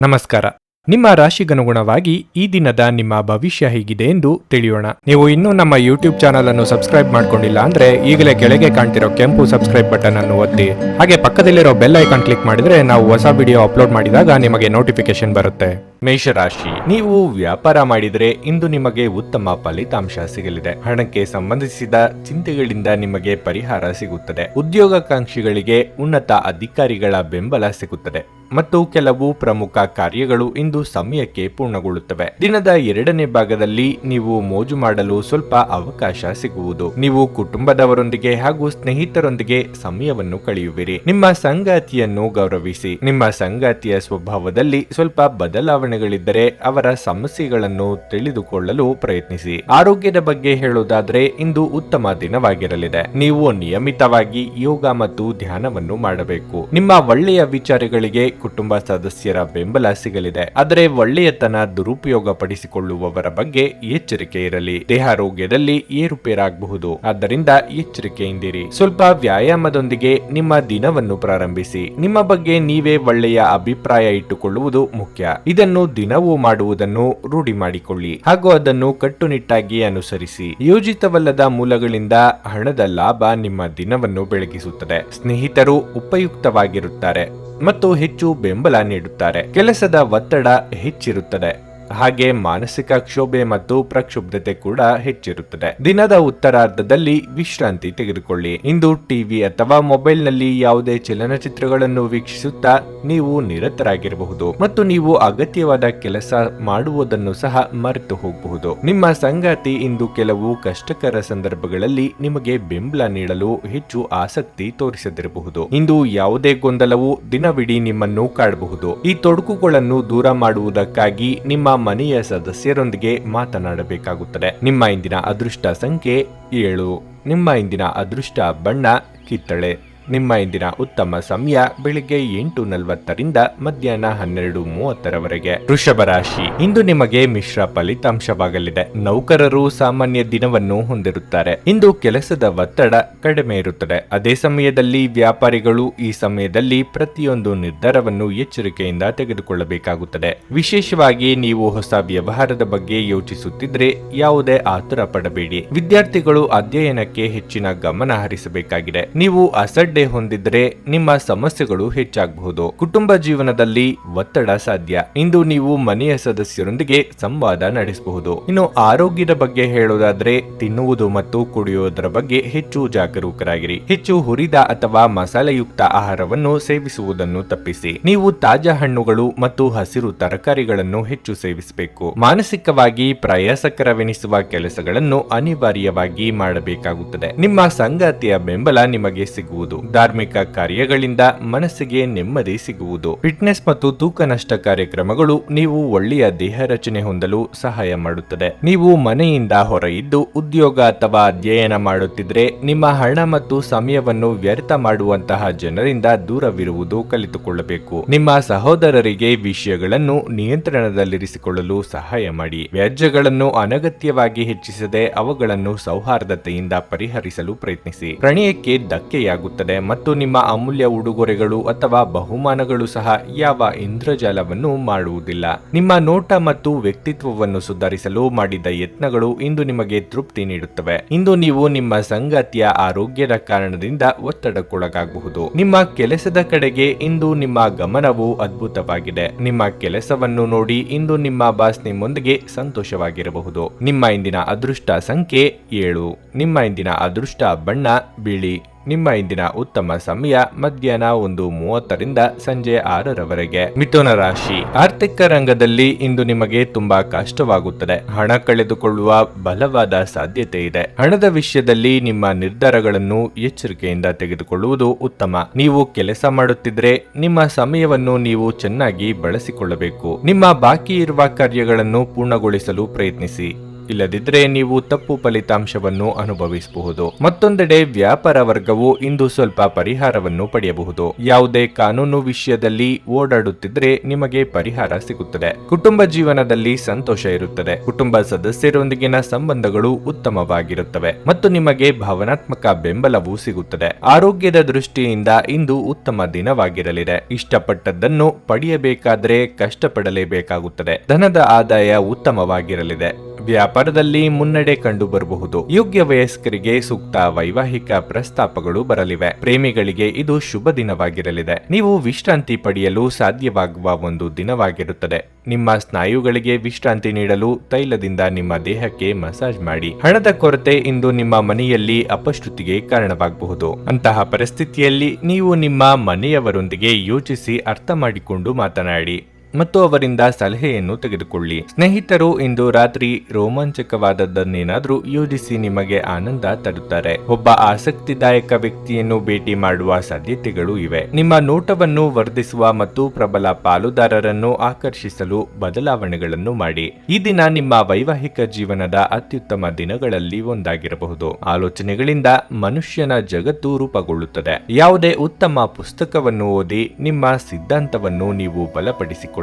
ನಮಸ್ಕಾರ. ನಿಮ್ಮ ರಾಶಿಗನುಗುಣವಾಗಿ ಈ ದಿನದ ನಿಮ್ಮ ಭವಿಷ್ಯ ಹೇಗಿದೆ ಎಂದು ತಿಳಿಯೋಣ. ನೀವು ಇನ್ನೂ ನಮ್ಮ ಯೂಟ್ಯೂಬ್ ಚಾನಲ್ ಅನ್ನು ಸಬ್ಸ್ಕ್ರೈಬ್ ಮಾಡ್ಕೊಂಡಿಲ್ಲ ಅಂದ್ರೆ ಈಗಲೇ ಕೆಳಗೆ ಕಾಣ್ತಿರೋ ಕೆಂಪು ಸಬ್ಸ್ಕ್ರೈಬ್ ಬಟನ್ ಅನ್ನು ಒತ್ತಿ, ಹಾಗೆ ಪಕ್ಕದಲ್ಲಿರೋ ಬೆಲ್ ಐಕಾನ್ ಕ್ಲಿಕ್ ಮಾಡಿದ್ರೆ ನಾವು ಹೊಸ ವಿಡಿಯೋ ಅಪ್ಲೋಡ್ ಮಾಡಿದಾಗ ನಿಮಗೆ ನೋಟಿಫಿಕೇಶನ್ ಬರುತ್ತೆ. ಮೇಷರಾಶಿ, ನೀವು ವ್ಯಾಪಾರ ಮಾಡಿದರೆ ಇಂದು ನಿಮಗೆ ಉತ್ತಮ ಫಲಿತಾಂಶ ಸಿಗಲಿದೆ. ಹಣಕ್ಕೆ ಸಂಬಂಧಿಸಿದ ಚಿಂತೆಗಳಿಂದ ನಿಮಗೆ ಪರಿಹಾರ ಸಿಗುತ್ತದೆ. ಉದ್ಯೋಗಾಕಾಂಕ್ಷಿಗಳಿಗೆ ಉನ್ನತ ಅಧಿಕಾರಿಗಳ ಬೆಂಬಲ ಸಿಗುತ್ತದೆ ಮತ್ತು ಕೆಲವು ಪ್ರಮುಖ ಕಾರ್ಯಗಳು ಇಂದು ಸಮಯಕ್ಕೆ ಪೂರ್ಣಗೊಳ್ಳುತ್ತವೆ. ದಿನದ ಎರಡನೇ ಭಾಗದಲ್ಲಿ ನೀವು ಮೋಜು ಮಾಡಲು ಸ್ವಲ್ಪ ಅವಕಾಶ ಸಿಗುವುದು. ನೀವು ಕುಟುಂಬದವರೊಂದಿಗೆ ಹಾಗೂ ಸ್ನೇಹಿತರೊಂದಿಗೆ ಸಮಯವನ್ನು ಕಳೆಯುವಿರಿ. ನಿಮ್ಮ ಸಂಗಾತಿಯನ್ನು ಗೌರವಿಸಿ. ನಿಮ್ಮ ಸಂಗಾತಿಯ ಸ್ವಭಾವದಲ್ಲಿ ಸ್ವಲ್ಪ ಬದಲಾವಣೆಗಳಿದ್ದರೆ ಅವರ ಸಮಸ್ಯೆಗಳನ್ನು ತಿಳಿದುಕೊಳ್ಳಲು ಪ್ರಯತ್ನಿಸಿ. ಆರೋಗ್ಯದ ಬಗ್ಗೆ ಹೇಳುವುದಾದ್ರೆ ಇಂದು ಉತ್ತಮ ದಿನವಾಗಿರಲಿದೆ. ನೀವು ನಿಯಮಿತವಾಗಿ ಯೋಗ ಮತ್ತು ಧ್ಯಾನವನ್ನು ಮಾಡಬೇಕು. ನಿಮ್ಮ ಒಳ್ಳೆಯ ವಿಚಾರಗಳಿಗೆ ಕುಟುಂಬ ಸದಸ್ಯರ ಬೆಂಬಲ ಸಿಗಲಿದೆ. ಆದರೆ ಒಳ್ಳೆಯತನ ದುರುಪಯೋಗ ಪಡಿಸಿಕೊಳ್ಳುವವರ ಬಗ್ಗೆ ಎಚ್ಚರಿಕೆ ಇರಲಿ. ದೇಹಾರೋಗ್ಯದಲ್ಲಿ ಏರುಪೇರಾಗಬಹುದು, ಆದ್ದರಿಂದ ಎಚ್ಚರಿಕೆಯಿಂದಿರಿ. ಸ್ವಲ್ಪ ವ್ಯಾಯಾಮದೊಂದಿಗೆ ನಿಮ್ಮ ದಿನವನ್ನು ಪ್ರಾರಂಭಿಸಿ. ನಿಮ್ಮ ಬಗ್ಗೆ ನೀವೇ ಒಳ್ಳೆಯ ಅಭಿಪ್ರಾಯ ಇಟ್ಟುಕೊಳ್ಳುವುದು ಮುಖ್ಯ. ಇದನ್ನು ದಿನವೂ ಮಾಡುವುದನ್ನು ರೂಢಿ ಮಾಡಿಕೊಳ್ಳಿ ಹಾಗೂ ಅದನ್ನು ಕಟ್ಟುನಿಟ್ಟಾಗಿ ಅನುಸರಿಸಿ. ಯೋಜಿತವಲ್ಲದ ಮೂಲಗಳಿಂದ ಹಣದ ಲಾಭ ನಿಮ್ಮ ದಿನವನ್ನು ಬೆಳಗಿಸುತ್ತದೆ. ಸ್ನೇಹಿತರು ಉಪಯುಕ್ತವಾಗಿರುತ್ತಾರೆ ಮತ್ತು ಹೆಚ್ಚು ಬೆಂಬಲ ನೀಡುತ್ತಾರೆ. ಕೆಲಸದ ಒತ್ತಡ ಹೆಚ್ಚಿರುತ್ತದೆ, ಹಾಗೆ ಮಾನಸಿಕ ಕ್ಷೋಭೆ ಮತ್ತು ಪ್ರಕ್ಷುಬ್ಧತೆ ಕೂಡ ಹೆಚ್ಚಿರುತ್ತದೆ. ದಿನದ ಉತ್ತರಾರ್ಧದಲ್ಲಿ ವಿಶ್ರಾಂತಿ ತೆಗೆದುಕೊಳ್ಳಿ. ಇಂದು ಟಿವಿ ಅಥವಾ ಮೊಬೈಲ್ ನಲ್ಲಿ ಯಾವುದೇ ಚಲನಚಿತ್ರಗಳನ್ನು ವೀಕ್ಷಿಸುತ್ತಾ ನೀವು ನಿರತರಾಗಿರಬಹುದು ಮತ್ತು ನೀವು ಅಗತ್ಯವಾದ ಕೆಲಸ ಮಾಡುವುದನ್ನು ಸಹ ಮರೆತು ಹೋಗಬಹುದು. ನಿಮ್ಮ ಸಂಗಾತಿ ಇಂದು ಕೆಲವು ಕಷ್ಟಕರ ಸಂದರ್ಭಗಳಲ್ಲಿ ನಿಮಗೆ ಬೆಂಬಲ ನೀಡಲು ಹೆಚ್ಚು ಆಸಕ್ತಿ ತೋರಿಸದಿರಬಹುದು. ಇಂದು ಯಾವುದೇ ಗೊಂದಲವು ದಿನವಿಡೀ ನಿಮ್ಮನ್ನು ಕಾಡಬಹುದು. ಈ ತೊಡಕುಗಳನ್ನು ದೂರ ಮಾಡುವುದಕ್ಕಾಗಿ ನಿಮ್ಮ ಮನೆಯ ಸದಸ್ಯರೊಂದಿಗೆ ಮಾತನಾಡಬೇಕಾಗುತ್ತದೆ. ನಿಮ್ಮ ಇಂದಿನ ಅದೃಷ್ಟ ಸಂಖ್ಯೆ 7. ನಿಮ್ಮ ಇಂದಿನ ಅದೃಷ್ಟ ಬಣ್ಣ ಕಿತ್ತಳೆ. ನಿಮ್ಮ ಇಂದಿನ ಉತ್ತಮ ಸಮಯ ಬೆಳಿಗ್ಗೆ 8:40ರಿಂದ ಮಧ್ಯಾಹ್ನ 12:30ರವರೆಗೆ. ವೃಷಭ ರಾಶಿ, ಇಂದು ನಿಮಗೆ ಮಿಶ್ರ ಫಲಿತಾಂಶವಾಗಲಿದೆ. ನೌಕರರು ಸಾಮಾನ್ಯ ದಿನವನ್ನು ಹೊಂದಿರುತ್ತಾರೆ. ಇಂದು ಕೆಲಸದ ಒತ್ತಡ ಕಡಿಮೆ ಇರುತ್ತದೆ. ಅದೇ ಸಮಯದಲ್ಲಿ ವ್ಯಾಪಾರಿಗಳು ಈ ಸಮಯದಲ್ಲಿ ಪ್ರತಿಯೊಂದು ನಿರ್ಧಾರವನ್ನು ಎಚ್ಚರಿಕೆಯಿಂದ ತೆಗೆದುಕೊಳ್ಳಬೇಕಾಗುತ್ತದೆ. ವಿಶೇಷವಾಗಿ ನೀವು ಹೊಸ ವ್ಯವಹಾರದ ಬಗ್ಗೆ ಯೋಚಿಸುತ್ತಿದ್ರೆ ಯಾವುದೇ ಆತುರ ಪಡಬೇಡಿ. ವಿದ್ಯಾರ್ಥಿಗಳು ಅಧ್ಯಯನಕ್ಕೆ ಹೆಚ್ಚಿನ ಗಮನ ಹರಿಸಬೇಕಾಗಿದೆ. ನೀವು ಅಸಡ್ಡೆ ಹೊಂದಿದ್ರೆ ನಿಮ್ಮ ಸಮಸ್ಯೆಗಳು ಹೆಚ್ಚಾಗಬಹುದು. ಕುಟುಂಬ ಜೀವನದಲ್ಲಿ ಒತ್ತಡ ಸಾಧ್ಯ. ಇಂದು ನೀವು ಮನೆಯ ಸದಸ್ಯರೊಂದಿಗೆ ಸಂವಾದ ನಡೆಸಬಹುದು. ಇನ್ನು ಆರೋಗ್ಯದ ಬಗ್ಗೆ ಹೇಳೋದಾದ್ರೆ ತಿನ್ನುವುದು ಮತ್ತು ಕುಡಿಯುವುದರ ಬಗ್ಗೆ ಹೆಚ್ಚು ಜಾಗರೂಕರಾಗಿರಿ. ಹೆಚ್ಚು ಹುರಿದ ಅಥವಾ ಮಸಾಲೆಯುಕ್ತ ಆಹಾರವನ್ನು ಸೇವಿಸುವುದನ್ನು ತಪ್ಪಿಸಿ. ನೀವು ತಾಜಾ ಹಣ್ಣುಗಳು ಮತ್ತು ಹಸಿರು ತರಕಾರಿಗಳನ್ನು ಹೆಚ್ಚು ಸೇವಿಸಬೇಕು. ಮಾನಸಿಕವಾಗಿ ಪ್ರಯಾಸಕರವೆನಿಸುವ ಕೆಲಸಗಳನ್ನು ಅನಿವಾರ್ಯವಾಗಿ ಮಾಡಬೇಕಾಗುತ್ತದೆ. ನಿಮ್ಮ ಸಂಗಾತಿಯ ಬೆಂಬಲ ನಿಮಗೆ ಸಿಗುವುದು. ಧಾರ್ಮಿಕ ಕಾರ್ಯಗಳಿಂದ ಮನಸ್ಸಿಗೆ ನೆಮ್ಮದಿ ಸಿಗುವುದು. ಫಿಟ್ನೆಸ್ ಮತ್ತು ತೂಕ ನಷ್ಟ ಕಾರ್ಯಕ್ರಮಗಳು ನೀವು ಒಳ್ಳೆಯ ದೇಹ ರಚನೆ ಹೊಂದಲು ಸಹಾಯ ಮಾಡುತ್ತದೆ. ನೀವು ಮನೆಯಿಂದ ಹೊರ ಇದ್ದು ಉದ್ಯೋಗ ಅಥವಾ ಅಧ್ಯಯನ ಮಾಡುತ್ತಿದ್ರೆ ನಿಮ್ಮ ಹಣ ಮತ್ತು ಸಮಯವನ್ನು ವ್ಯರ್ಥ ಮಾಡುವಂತಹ ಜನರಿಂದ ದೂರವಿರುವುದು ಕಲಿತುಕೊಳ್ಳಬೇಕು. ನಿಮ್ಮ ಸಹೋದರರಿಗೆ ವಿಷಯಗಳನ್ನು ನಿಯಂತ್ರಣದಲ್ಲಿರಿಸಿಕೊಳ್ಳಲು ಸಹಾಯ ಮಾಡಿ. ವ್ಯಾಜ್ಯಗಳನ್ನು ಅನಗತ್ಯವಾಗಿ ಹೆಚ್ಚಿಸದೆ ಅವುಗಳನ್ನು ಸೌಹಾರ್ದತೆಯಿಂದ ಪರಿಹರಿಸಲು ಪ್ರಯತ್ನಿಸಿ. ಪ್ರಣಯಕ್ಕೆ ಧಕ್ಕೆಯಾಗುತ್ತದೆ ಮತ್ತು ನಿಮ್ಮ ಅಮೂಲ್ಯ ಉಡುಗೊರೆಗಳು ಅಥವಾ ಬಹುಮಾನಗಳು ಸಹ ಯಾವ ಇಂದ್ರಜಾಲವನ್ನು ಮಾಡುವುದಿಲ್ಲ. ನಿಮ್ಮ ನೋಟ ಮತ್ತು ವ್ಯಕ್ತಿತ್ವವನ್ನು ಸುಧಾರಿಸಲು ಮಾಡಿದ ಯತ್ನಗಳು ಇಂದು ನಿಮಗೆ ತೃಪ್ತಿ ನೀಡುತ್ತವೆ. ಇಂದು ನೀವು ನಿಮ್ಮ ಸಂಗಾತಿಯ ಆರೋಗ್ಯದ ಕಾರಣದಿಂದ ಒತ್ತಡಕ್ಕೊಳಗಾಗಬಹುದು. ನಿಮ್ಮ ಕೆಲಸದ ಕಡೆಗೆ ಇಂದು ನಿಮ್ಮ ಗಮನವು ಅದ್ಭುತವಾಗಿದೆ. ನಿಮ್ಮ ಕೆಲಸವನ್ನು ನೋಡಿ ಇಂದು ನಿಮ್ಮ ಬಾಸ್ ನಿಮ್ಮೊಂದಿಗೆ ಸಂತೋಷವಾಗಿರಬಹುದು. ನಿಮ್ಮ ಇಂದಿನ ಅದೃಷ್ಟ ಸಂಖ್ಯೆ 7. ನಿಮ್ಮ ಇಂದಿನ ಅದೃಷ್ಟ ಬಣ್ಣ ಬಿಳಿ. ನಿಮ್ಮ ಇಂದಿನ ಉತ್ತಮ ಸಮಯ ಮಧ್ಯಾಹ್ನ 1:30ರಿಂದ ಸಂಜೆ 6ರವರೆಗೆ. ಮಿಥುನ ರಾಶಿ, ಆರ್ಥಿಕ ರಂಗದಲ್ಲಿ ಇಂದು ನಿಮಗೆ ತುಂಬಾ ಕಷ್ಟವಾಗುತ್ತದೆ. ಹಣ ಕಳೆದುಕೊಳ್ಳುವ ಬಲವಾದ ಸಾಧ್ಯತೆ ಇದೆ. ಹಣದ ವಿಷಯದಲ್ಲಿ ನಿಮ್ಮ ನಿರ್ಧಾರಗಳನ್ನು ಎಚ್ಚರಿಕೆಯಿಂದ ತೆಗೆದುಕೊಳ್ಳುವುದು ಉತ್ತಮ. ನೀವು ಕೆಲಸ ಮಾಡುತ್ತಿದ್ರೆ ನಿಮ್ಮ ಸಮಯವನ್ನು ನೀವು ಚೆನ್ನಾಗಿ ಬಳಸಿಕೊಳ್ಳಬೇಕು. ನಿಮ್ಮ ಬಾಕಿ ಇರುವ ಕಾರ್ಯಗಳನ್ನು ಪೂರ್ಣಗೊಳಿಸಲು ಪ್ರಯತ್ನಿಸಿ. ಇಲ್ಲದಿದ್ದರೆ ನೀವು ತಪ್ಪು ಫಲಿತಾಂಶವನ್ನು ಅನುಭವಿಸಬಹುದು. ಮತ್ತೊಂದೆಡೆ ವ್ಯಾಪಾರ ವರ್ಗವು ಇಂದು ಸ್ವಲ್ಪ ಪರಿಹಾರವನ್ನು ಪಡೆಯಬಹುದು. ಯಾವುದೇ ಕಾನೂನು ವಿಷಯದಲ್ಲಿ ಓಡಾಡುತ್ತಿದ್ರೆ ನಿಮಗೆ ಪರಿಹಾರ ಸಿಗುತ್ತದೆ. ಕುಟುಂಬ ಜೀವನದಲ್ಲಿ ಸಂತೋಷ ಇರುತ್ತದೆ. ಕುಟುಂಬ ಸದಸ್ಯರೊಂದಿಗಿನ ಸಂಬಂಧಗಳು ಉತ್ತಮವಾಗಿರುತ್ತವೆ ಮತ್ತು ನಿಮಗೆ ಭಾವನಾತ್ಮಕ ಬೆಂಬಲವೂ ಸಿಗುತ್ತದೆ. ಆರೋಗ್ಯದ ದೃಷ್ಟಿಯಿಂದ ಇಂದು ಉತ್ತಮ ದಿನವಾಗಿರಲಿದೆ. ಇಷ್ಟಪಟ್ಟದ್ದನ್ನು ಪಡೆಯಬೇಕಾದ್ರೆ ಕಷ್ಟಪಡಲೇಬೇಕಾಗುತ್ತದೆ. ಧನದ ಆದಾಯ ಉತ್ತಮವಾಗಿರಲಿದೆ. ವ್ಯಾಪಾರದಲ್ಲಿ ಮುನ್ನಡೆ ಕಂಡು ಬರಬಹುದು. ಯೋಗ್ಯ ವಯಸ್ಕರಿಗೆ ಸೂಕ್ತ ವೈವಾಹಿಕ ಪ್ರಸ್ತಾಪಗಳು ಬರಲಿವೆ. ಪ್ರೇಮಿಗಳಿಗೆ ಇದು ಶುಭ ದಿನವಾಗಿರಲಿದೆ. ನೀವು ವಿಶ್ರಾಂತಿ ಪಡೆಯಲು ಸಾಧ್ಯವಾಗುವ ಒಂದು ದಿನವಾಗಿರುತ್ತದೆ. ನಿಮ್ಮ ಸ್ನಾಯುಗಳಿಗೆ ವಿಶ್ರಾಂತಿ ನೀಡಲು ತೈಲದಿಂದ ನಿಮ್ಮ ದೇಹಕ್ಕೆ ಮಸಾಜ್ ಮಾಡಿ. ಹಣದ ಕೊರತೆ ಇಂದು ನಿಮ್ಮ ಮನೆಯಲ್ಲಿ ಅಪಶ್ರುತಿಗೆ ಕಾರಣವಾಗಬಹುದು. ಅಂತಹ ಪರಿಸ್ಥಿತಿಯಲ್ಲಿ ನೀವು ನಿಮ್ಮ ಮನೆಯವರೊಂದಿಗೆ ಯೋಚಿಸಿ ಅರ್ಥ ಮಾಡಿಕೊಂಡು ಮಾತನಾಡಿ ಮತ್ತು ಅವರಿಂದ ಸಲಹೆಯನ್ನು ತೆಗೆದುಕೊಳ್ಳಿ. ಸ್ನೇಹಿತರು ಇಂದು ರಾತ್ರಿ ರೋಮಾಂಚಕವಾದದ್ದನ್ನೇನಾದ್ರೂ ಯೋಜಿಸಿ ನಿಮಗೆ ಆನಂದ ತರುತ್ತಾರೆ. ಒಬ್ಬ ಆಸಕ್ತಿದಾಯಕ ವ್ಯಕ್ತಿಯನ್ನು ಭೇಟಿ ಮಾಡುವ ಸಾಧ್ಯತೆಗಳು ಇವೆ. ನಿಮ್ಮ ನೋಟವನ್ನು ವರ್ಧಿಸುವ ಮತ್ತು ಪ್ರಬಲ ಪಾಲುದಾರರನ್ನು ಆಕರ್ಷಿಸಲು ಬದಲಾವಣೆಗಳನ್ನು ಮಾಡಿ. ಈ ದಿನ ನಿಮ್ಮ ವೈವಾಹಿಕ ಜೀವನದ ಅತ್ಯುತ್ತಮ ದಿನಗಳಲ್ಲಿ ಒಂದಾಗಿರಬಹುದು. ಆಲೋಚನೆಗಳಿಂದ ಮನುಷ್ಯನ ಜಗತ್ತು ರೂಪುಗೊಳ್ಳುತ್ತದೆ. ಯಾವುದೇ ಉತ್ತಮ ಪುಸ್ತಕವನ್ನು ಓದಿ ನಿಮ್ಮ ಸಿದ್ಧಾಂತವನ್ನು ನೀವು ಬಲಪಡಿಸಿಕೊಳ್ಳಬಹುದು.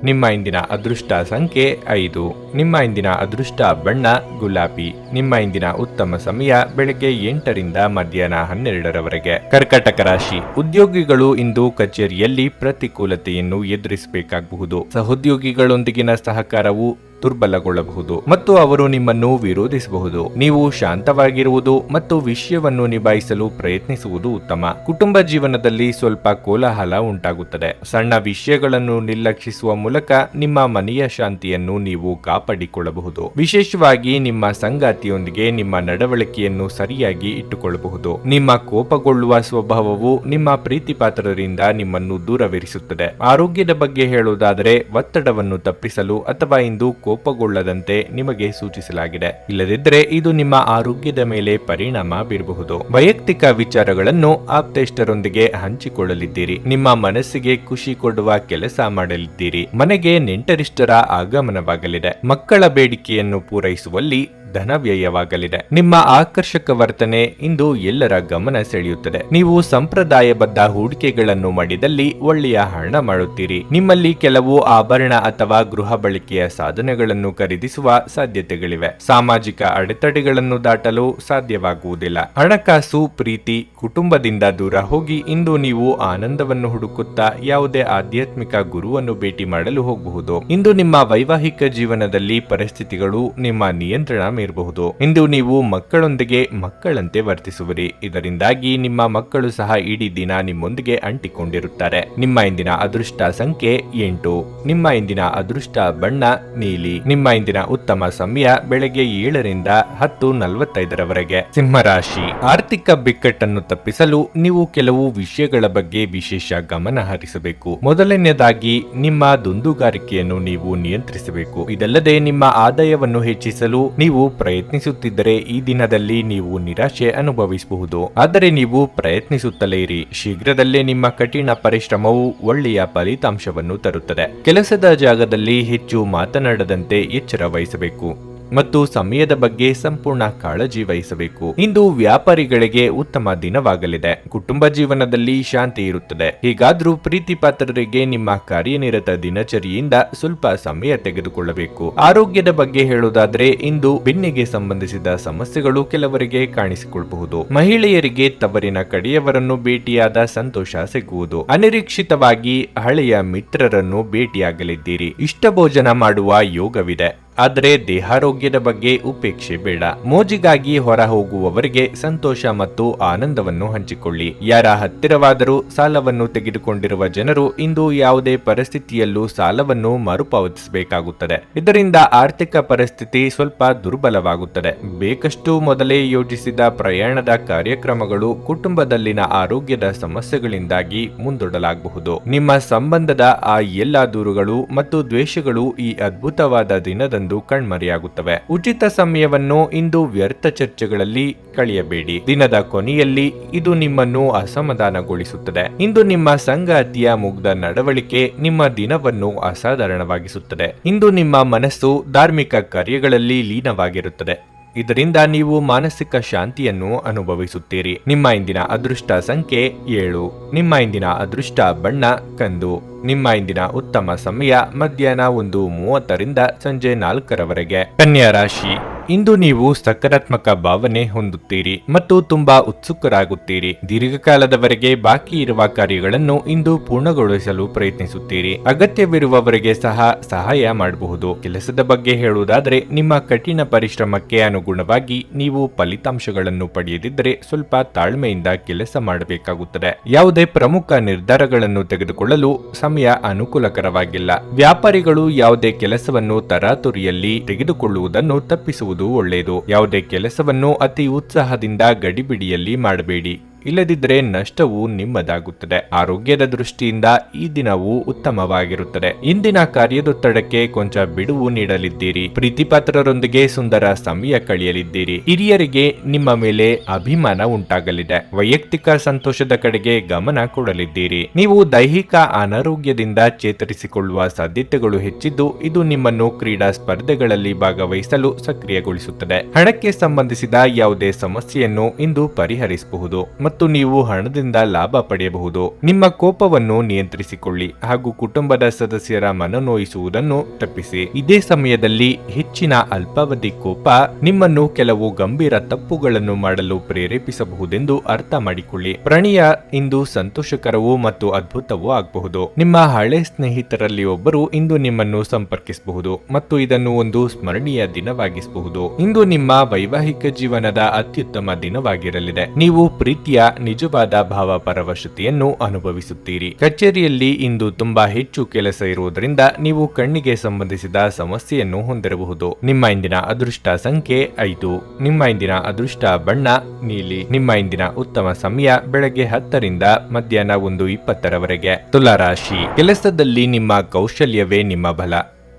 ನಿಮ್ಮ ಇಂದಿನ ಅದೃಷ್ಟ ಸಂಖ್ಯೆ 5. ನಿಮ್ಮ ಇಂದಿನ ಅದೃಷ್ಟ ಬಣ್ಣ ಗುಲಾಬಿ. ನಿಮ್ಮ ಇಂದಿನ ಉತ್ತಮ ಸಮಯ ಬೆಳಗ್ಗೆ 8 ರಿಂದ ಮಧ್ಯಾಹ್ನ 12ರವರೆಗೆ. ಕರ್ಕಾಟಕ ರಾಶಿ. ಉದ್ಯೋಗಿಗಳು ಇಂದು ಕಚೇರಿಯಲ್ಲಿ ಪ್ರತಿಕೂಲತೆಯನ್ನು ಎದುರಿಸಬೇಕಾಗಬಹುದು. ಸಹೋದ್ಯೋಗಿಗಳೊಂದಿಗಿನ ಸಹಕಾರವು ದುರ್ಬಲಗೊಳ್ಳಬಹುದು ಮತ್ತು ಅವರು ನಿಮ್ಮನ್ನು ವಿರೋಧಿಸಬಹುದು. ನೀವು ಶಾಂತವಾಗಿರುವುದು ಮತ್ತು ವಿಷಯವನ್ನು ನಿಭಾಯಿಸಲು ಪ್ರಯತ್ನಿಸುವುದು ಉತ್ತಮ. ಕುಟುಂಬ ಜೀವನದಲ್ಲಿ ಸ್ವಲ್ಪ ಕೋಲಾಹಲ ಉಂಟಾಗುತ್ತದೆ. ಸಣ್ಣ ವಿಷಯಗಳನ್ನು ನಿರ್ಲಕ್ಷಿಸುವ ಮೂಲಕ ನಿಮ್ಮ ಮನೆಯ ಶಾಂತಿಯನ್ನು ನೀವು ಕಾಪಾಡಿಕೊಳ್ಳಬಹುದು. ವಿಶೇಷವಾಗಿ ನಿಮ್ಮ ಸಂಗಾತಿಯೊಂದಿಗೆ ನಿಮ್ಮ ನಡವಳಿಕೆಯನ್ನು ಸರಿಯಾಗಿ ಇಟ್ಟುಕೊಳ್ಳಬಹುದು. ನಿಮ್ಮ ಕೋಪಗೊಳ್ಳುವ ಸ್ವಭಾವವು ನಿಮ್ಮ ಪ್ರೀತಿಪಾತ್ರರಿಂದ ನಿಮ್ಮನ್ನು ದೂರವಿರಿಸುತ್ತದೆ. ಆರೋಗ್ಯದ ಬಗ್ಗೆ ಹೇಳುವುದಾದರೆ ಒತ್ತಡವನ್ನು ತಪ್ಪಿಸಲು ಅಥವಾ ಇಂದು ಕೋಪಗೊಳ್ಳದಂತೆ ನಿಮಗೆ ಸೂಚಿಸಲಾಗಿದೆ. ಇಲ್ಲದಿದ್ದರೆ ಇದು ನಿಮ್ಮ ಆರೋಗ್ಯದ ಮೇಲೆ ಪರಿಣಾಮ ಬೀರಬಹುದು. ವೈಯಕ್ತಿಕ ವಿಚಾರಗಳನ್ನು ಆಪ್ತೇಷ್ಟರೊಂದಿಗೆ ಹಂಚಿಕೊಳ್ಳಲಿದ್ದೀರಿ. ನಿಮ್ಮ ಮನಸ್ಸಿಗೆ ಖುಷಿ ಕೊಡುವ ಕೆಲಸ ಮಾಡಲಿದ್ದೀರಿ. ಮನೆಗೆ ನೆಂಟರಿಷ್ಟರ ಆಗಮನವಾಗಲಿದೆ. ಮಕ್ಕಳ ಬೇಡಿಕೆಯನ್ನು ಪೂರೈಸುವಲ್ಲಿ ಧನ ವ್ಯಯವಾಗಲಿದೆ. ನಿಮ್ಮ ಆಕರ್ಷಕ ವರ್ತನೆ ಇಂದು ಎಲ್ಲರ ಗಮನ ಸೆಳೆಯುತ್ತದೆ. ನೀವು ಸಂಪ್ರದಾಯಬದ್ಧ ಹೂಡಿಕೆಗಳನ್ನು ಮಾಡಿದಲ್ಲಿ ಒಳ್ಳೆಯ ಹಣ ಮಾಡುತ್ತೀರಿ. ನಿಮ್ಮಲ್ಲಿ ಕೆಲವು ಆಭರಣ ಅಥವಾ ಗೃಹ ಬಳಕೆಯ ಸಾಧನಗಳನ್ನು ಖರೀದಿಸುವ ಸಾಧ್ಯತೆಗಳಿವೆ. ಸಾಮಾಜಿಕ ಅಡೆತಡೆಗಳನ್ನು ದಾಟಲು ಸಾಧ್ಯವಾಗುವುದಿಲ್ಲ. ಹಣಕಾಸು, ಪ್ರೀತಿ, ಕುಟುಂಬದಿಂದ ದೂರ ಹೋಗಿ ಇಂದು ನೀವು ಆನಂದವನ್ನು ಹುಡುಕುತ್ತಾ ಯಾವುದೇ ಆಧ್ಯಾತ್ಮಿಕ ಗುರುವನ್ನು ಭೇಟಿ ಮಾಡಲು ಹೋಗಬಹುದು. ಇಂದು ನಿಮ್ಮ ವೈವಾಹಿಕ ಜೀವನದಲ್ಲಿ ಪರಿಸ್ಥಿತಿಗಳು ನಿಮ್ಮ ನಿಯಂತ್ರಣ ಇರಬಹುದು. ಇಂದು ನೀವು ಮಕ್ಕಳೊಂದಿಗೆ ಮಕ್ಕಳಂತೆ ವರ್ತಿಸುವಿರಿ. ಇದರಿಂದಾಗಿ ನಿಮ್ಮ ಮಕ್ಕಳು ಸಹ ಇಡೀ ದಿನ ನಿಮ್ಮೊಂದಿಗೆ ಅಂಟಿಕೊಂಡಿರುತ್ತಾರೆ. ನಿಮ್ಮ ಇಂದಿನ ಅದೃಷ್ಟ ಸಂಖ್ಯೆ 8. ನಿಮ್ಮ ಇಂದಿನ ಅದೃಷ್ಟ ಬಣ್ಣ ನೀಲಿ. ನಿಮ್ಮ ಇಂದಿನ ಉತ್ತಮ ಸಮಯ ಬೆಳಗ್ಗೆ 7 ರಿಂದ 10:45ರವರೆಗೆ. ಸಿಂಹರಾಶಿ. ಆರ್ಥಿಕ ಬಿಕ್ಕಟ್ಟನ್ನು ತಪ್ಪಿಸಲು ನೀವು ಕೆಲವು ವಿಷಯಗಳ ಬಗ್ಗೆ ವಿಶೇಷ ಗಮನ ಹರಿಸಬೇಕು. ಮೊದಲನೆಯದಾಗಿ ನಿಮ್ಮ ದುಂದುಗಾರಿಕೆಯನ್ನು ನೀವು ನಿಯಂತ್ರಿಸಬೇಕು. ಇದಲ್ಲದೆ ನಿಮ್ಮ ಆದಾಯವನ್ನು ಹೆಚ್ಚಿಸಲು ನೀವು ಪ್ರಯತ್ನಿಸುತ್ತಿದ್ದರೆ ಈ ದಿನದಲ್ಲಿ ನೀವು ನಿರಾಶೆ ಅನುಭವಿಸಬಹುದು. ಆದರೆ ನೀವು ಪ್ರಯತ್ನಿಸುತ್ತಲೇ ಇರಿ. ಶೀಘ್ರದಲ್ಲೇ ನಿಮ್ಮ ಕಠಿಣ ಪರಿಶ್ರಮವು ಒಳ್ಳೆಯ ಫಲಿತಾಂಶವನ್ನು ತರುತ್ತದೆ. ಕೆಲಸದ ಜಾಗದಲ್ಲಿ ಹೆಚ್ಚು ಮಾತನಾಡದಂತೆ ಎಚ್ಚರ ವಹಿಸಬೇಕು ಮತ್ತು ಸಮಯದ ಬಗ್ಗೆ ಸಂಪೂರ್ಣ ಕಾಳಜಿ ವಹಿಸಬೇಕು. ಇಂದು ವ್ಯಾಪಾರಿಗಳಿಗೆ ಉತ್ತಮ ದಿನವಾಗಲಿದೆ. ಕುಟುಂಬ ಜೀವನದಲ್ಲಿ ಶಾಂತಿ ಇರುತ್ತದೆ. ಹೀಗಾದ್ರೂ ಪ್ರೀತಿ ಪಾತ್ರರಿಗೆ ನಿಮ್ಮ ಕಾರ್ಯನಿರತ ದಿನಚರಿಯಿಂದ ಸ್ವಲ್ಪ ಸಮಯ ತೆಗೆದುಕೊಳ್ಳಬೇಕು. ಆರೋಗ್ಯದ ಬಗ್ಗೆ ಹೇಳುವುದಾದ್ರೆ ಇಂದು ಬೆನ್ನಿಗೆ ಸಂಬಂಧಿಸಿದ ಸಮಸ್ಯೆಗಳು ಕೆಲವರಿಗೆ ಕಾಣಿಸಿಕೊಳ್ಳಬಹುದು. ಮಹಿಳೆಯರಿಗೆ ತವರಿನ ಕಡೆಯವರನ್ನು ಭೇಟಿಯಾದ ಸಂತೋಷ ಸಿಗುವುದು. ಅನಿರೀಕ್ಷಿತವಾಗಿ ಹಳೆಯ ಮಿತ್ರರನ್ನು ಭೇಟಿಯಾಗಲಿದ್ದೀರಿ. ಇಷ್ಟ ಭೋಜನ ಮಾಡುವ ಯೋಗವಿದೆ. ಆದರೆ ದೇಹಾರೋಗ್ಯದ ಬಗ್ಗೆ ಉಪೇಕ್ಷೆ ಬೇಡ. ಮೋಜಿಗಾಗಿ ಹೊರ ಹೋಗುವವರಿಗೆ ಸಂತೋಷ ಮತ್ತು ಆನಂದವನ್ನು ಹಂಚಿಕೊಳ್ಳಿ. ಯಾರ ಹತ್ತಿರವಾದರೂ ಸಾಲವನ್ನು ತೆಗೆದುಕೊಂಡಿರುವ ಜನರು ಇಂದು ಯಾವುದೇ ಪರಿಸ್ಥಿತಿಯಲ್ಲೂ ಸಾಲವನ್ನು ಮರುಪಾವತಿಸಬೇಕಾಗುತ್ತದೆ. ಇದರಿಂದ ಆರ್ಥಿಕ ಪರಿಸ್ಥಿತಿ ಸ್ವಲ್ಪ ದುರ್ಬಲವಾಗುತ್ತದೆ. ಬೇಕಷ್ಟು ಮೊದಲೇ ಯೋಜಿಸಿದ ಪ್ರಯಾಣದ ಕಾರ್ಯಕ್ರಮಗಳು ಕುಟುಂಬದಲ್ಲಿನ ಆರೋಗ್ಯದ ಸಮಸ್ಯೆಗಳಿಂದಾಗಿ ಮುಂದೂಡಲಾಗಬಹುದು. ನಿಮ್ಮ ಸಂಬಂಧದ ಆ ಎಲ್ಲಾ ದೂರುಗಳು ಮತ್ತು ದ್ವೇಷಗಳು ಈ ಅದ್ಭುತವಾದ ದಿನದಂದು ಬಂದು ಕಣ್ಮರೆಯಾಗುತ್ತವೆ. ಉಚಿತ ಸಮಯವನ್ನು ಇಂದು ವ್ಯರ್ಥ ಚರ್ಚೆಗಳಲ್ಲಿ ಕಳೆಯಬೇಡಿ. ದಿನದ ಕೊನೆಯಲ್ಲಿ ಇದು ನಿಮ್ಮನ್ನು ಅಸಮಾಧಾನಗೊಳಿಸುತ್ತದೆ. ಇಂದು ನಿಮ್ಮ ಸಂಗಾತಿಯ ಮುಗ್ಧ ನಡವಳಿಕೆ ನಿಮ್ಮ ದಿನವನ್ನು ಅಸಾಧಾರಣವಾಗಿಸುತ್ತದೆ. ಇಂದು ನಿಮ್ಮ ಮನಸ್ಸು ಧಾರ್ಮಿಕ ಕಾರ್ಯಗಳಲ್ಲಿ ಲೀನವಾಗಿರುತ್ತದೆ. ಇದರಿಂದ ನೀವು ಮಾನಸಿಕ ಶಾಂತಿಯನ್ನು ಅನುಭವಿಸುತ್ತೀರಿ. ನಿಮ್ಮ ಇಂದಿನ ಅದೃಷ್ಟ ಸಂಖ್ಯೆ 7. ನಿಮ್ಮ ಇಂದಿನ ಅದೃಷ್ಟ ಬಣ್ಣ ಕಂದು. ನಿಮ್ಮ ಇಂದಿನ ಉತ್ತಮ ಸಮಯ ಮಧ್ಯಾಹ್ನ 1:30ರಿಂದ ಸಂಜೆ 4ರವರೆಗೆ. ಕನ್ಯಾ ರಾಶಿ, ಇಂದು ನೀವು ಸಕಾರಾತ್ಮಕ ಭಾವನೆ ಹೊಂದುತ್ತೀರಿ ಮತ್ತು ತುಂಬಾ ಉತ್ಸುಕರಾಗುತ್ತೀರಿ. ದೀರ್ಘಕಾಲದವರೆಗೆ ಬಾಕಿ ಇರುವ ಕಾರ್ಯಗಳನ್ನು ಇಂದು ಪೂರ್ಣಗೊಳಿಸಲು ಪ್ರಯತ್ನಿಸುತ್ತೀರಿ. ಅಗತ್ಯವಿರುವವರಿಗೆ ಸಹ ಸಹಾಯ ಮಾಡಬಹುದು. ಕೆಲಸದ ಬಗ್ಗೆ ಹೇಳುವುದಾದರೆ, ನಿಮ್ಮ ಕಠಿಣ ಪರಿಶ್ರಮಕ್ಕೆ ಅನುಗುಣವಾಗಿ ನೀವು ಫಲಿತಾಂಶಗಳನ್ನು ಪಡೆಯದಿದ್ದರೆ ಸ್ವಲ್ಪ ತಾಳ್ಮೆಯಿಂದ ಕೆಲಸ ಮಾಡಬೇಕಾಗುತ್ತದೆ. ಯಾವುದೇ ಪ್ರಮುಖ ನಿರ್ಧಾರಗಳನ್ನು ತೆಗೆದುಕೊಳ್ಳಲು ಸಮಯ ಅನುಕೂಲಕರವಾಗಿಲ್ಲ. ವ್ಯಾಪಾರಿಗಳು ಯಾವುದೇ ಕೆಲಸವನ್ನು ತರಾತುರಿಯಲ್ಲಿ ತೆಗೆದುಕೊಳ್ಳುವುದನ್ನು ತಪ್ಪಿಸುವುದು ಒಳ್ಳೆಯದು. ಯಾವುದೇ ಕೆಲಸವನ್ನು ಅತಿ ಉತ್ಸಾಹದಿಂದ ಗಡಿಬಿಡಿಯಲ್ಲಿ ಮಾಡಬೇಡಿ. ಇಲ್ಲದಿದ್ದರೆ ನಷ್ಟವು ನಿಮ್ಮದಾಗುತ್ತದೆ. ಆರೋಗ್ಯದ ದೃಷ್ಟಿಯಿಂದ ಈ ದಿನವು ಉತ್ತಮವಾಗಿರುತ್ತದೆ. ಇಂದಿನ ಕಾರ್ಯದೊತ್ತಡಕ್ಕೆ ಕೊಂಚ ಬಿಡುವು ನೀಡಲಿದ್ದೀರಿ. ಪ್ರೀತಿಪಾತ್ರರೊಂದಿಗೆ ಸುಂದರ ಸಮಯ ಕಳೆಯಲಿದ್ದೀರಿ. ಹಿರಿಯರಿಗೆ ನಿಮ್ಮ ಮೇಲೆ ಅಭಿಮಾನ ಉಂಟಾಗಲಿದೆ. ವೈಯಕ್ತಿಕ ಸಂತೋಷದ ಕಡೆಗೆ ಗಮನ ಕೊಡಲಿದ್ದೀರಿ. ನೀವು ದೈಹಿಕ ಅನಾರೋಗ್ಯದಿಂದ ಚೇತರಿಸಿಕೊಳ್ಳುವ ಸಾಧ್ಯತೆಗಳು ಹೆಚ್ಚಿದ್ದು, ಇದು ನಿಮ್ಮನ್ನು ಕ್ರೀಡಾ ಸ್ಪರ್ಧೆಗಳಲ್ಲಿ ಭಾಗವಹಿಸಲು ಸಕ್ರಿಯಗೊಳಿಸುತ್ತದೆ. ಹಣಕ್ಕೆ ಸಂಬಂಧಿಸಿದ ಯಾವುದೇ ಸಮಸ್ಯೆಯನ್ನು ಇಂದು ಪರಿಹರಿಸಬಹುದು ಮತ್ತು ನೀವು ಹಣದಿಂದ ಲಾಭ ಪಡೆಯಬಹುದು. ನಿಮ್ಮ ಕೋಪವನ್ನು ನಿಯಂತ್ರಿಸಿಕೊಳ್ಳಿ ಹಾಗೂ ಕುಟುಂಬದ ಸದಸ್ಯರ ಮನನೋಯಿಸುವುದನ್ನು ತಪ್ಪಿಸಿ. ಇದೇ ಸಮಯದಲ್ಲಿ ಹೆಚ್ಚಿನ ಅಲ್ಪಾವಧಿ ಕೋಪ ನಿಮ್ಮನ್ನು ಕೆಲವು ಗಂಭೀರ ತಪ್ಪುಗಳನ್ನು ಮಾಡಲು ಪ್ರೇರೇಪಿಸಬಹುದೆಂದು ಅರ್ಥ ಮಾಡಿಕೊಳ್ಳಿ. ಪ್ರಣಯ ಇಂದು ಸಂತೋಷಕರವೂ ಮತ್ತು ಅದ್ಭುತವೂ ಆಗಬಹುದು. ನಿಮ್ಮ ಹಳೆ ಸ್ನೇಹಿತರಲ್ಲಿ ಒಬ್ಬರು ಇಂದು ನಿಮ್ಮನ್ನು ಸಂಪರ್ಕಿಸಬಹುದು ಮತ್ತು ಇದನ್ನು ಒಂದು ಸ್ಮರಣೀಯ ದಿನವಾಗಿಸಬಹುದು. ಇಂದು ನಿಮ್ಮ ವೈವಾಹಿಕ ಜೀವನದ ಅತ್ಯುತ್ತಮ ದಿನವಾಗಿರಲಿದೆ. ನೀವು ಪ್ರೀತಿಯ ನಿಜವಾದ ಭಾವ ಪರವಶತೆಯನ್ನು ಅನುಭವಿಸುತ್ತೀರಿ. ಕಚೇರಿಯಲ್ಲಿ ಇಂದು ತುಂಬಾ ಹೆಚ್ಚು ಕೆಲಸ ಇರುವುದರಿಂದ ನೀವು ಕಣ್ಣಿಗೆ ಸಂಬಂಧಿಸಿದ ಸಮಸ್ಯೆಯನ್ನು ಹೊಂದಿರಬಹುದು. ನಿಮ್ಮ ಇಂದಿನ ಅದೃಷ್ಟ ಸಂಖ್ಯೆ 5. ನಿಮ್ಮ ಇಂದಿನ ಅದೃಷ್ಟ ಬಣ್ಣ ನೀಲಿ. ನಿಮ್ಮ ಇಂದಿನ ಉತ್ತಮ ಸಮಯ ಬೆಳಗ್ಗೆ 10ರಿಂದ ಮಧ್ಯಾಹ್ನ 1:20ರವರೆಗೆ. ತುಲಾ ರಾಶಿ, ಕೆಲಸದಲ್ಲಿ ನಿಮ್ಮ ಕೌಶಲ್ಯವೇ ನಿಮ್ಮ ಬಲ.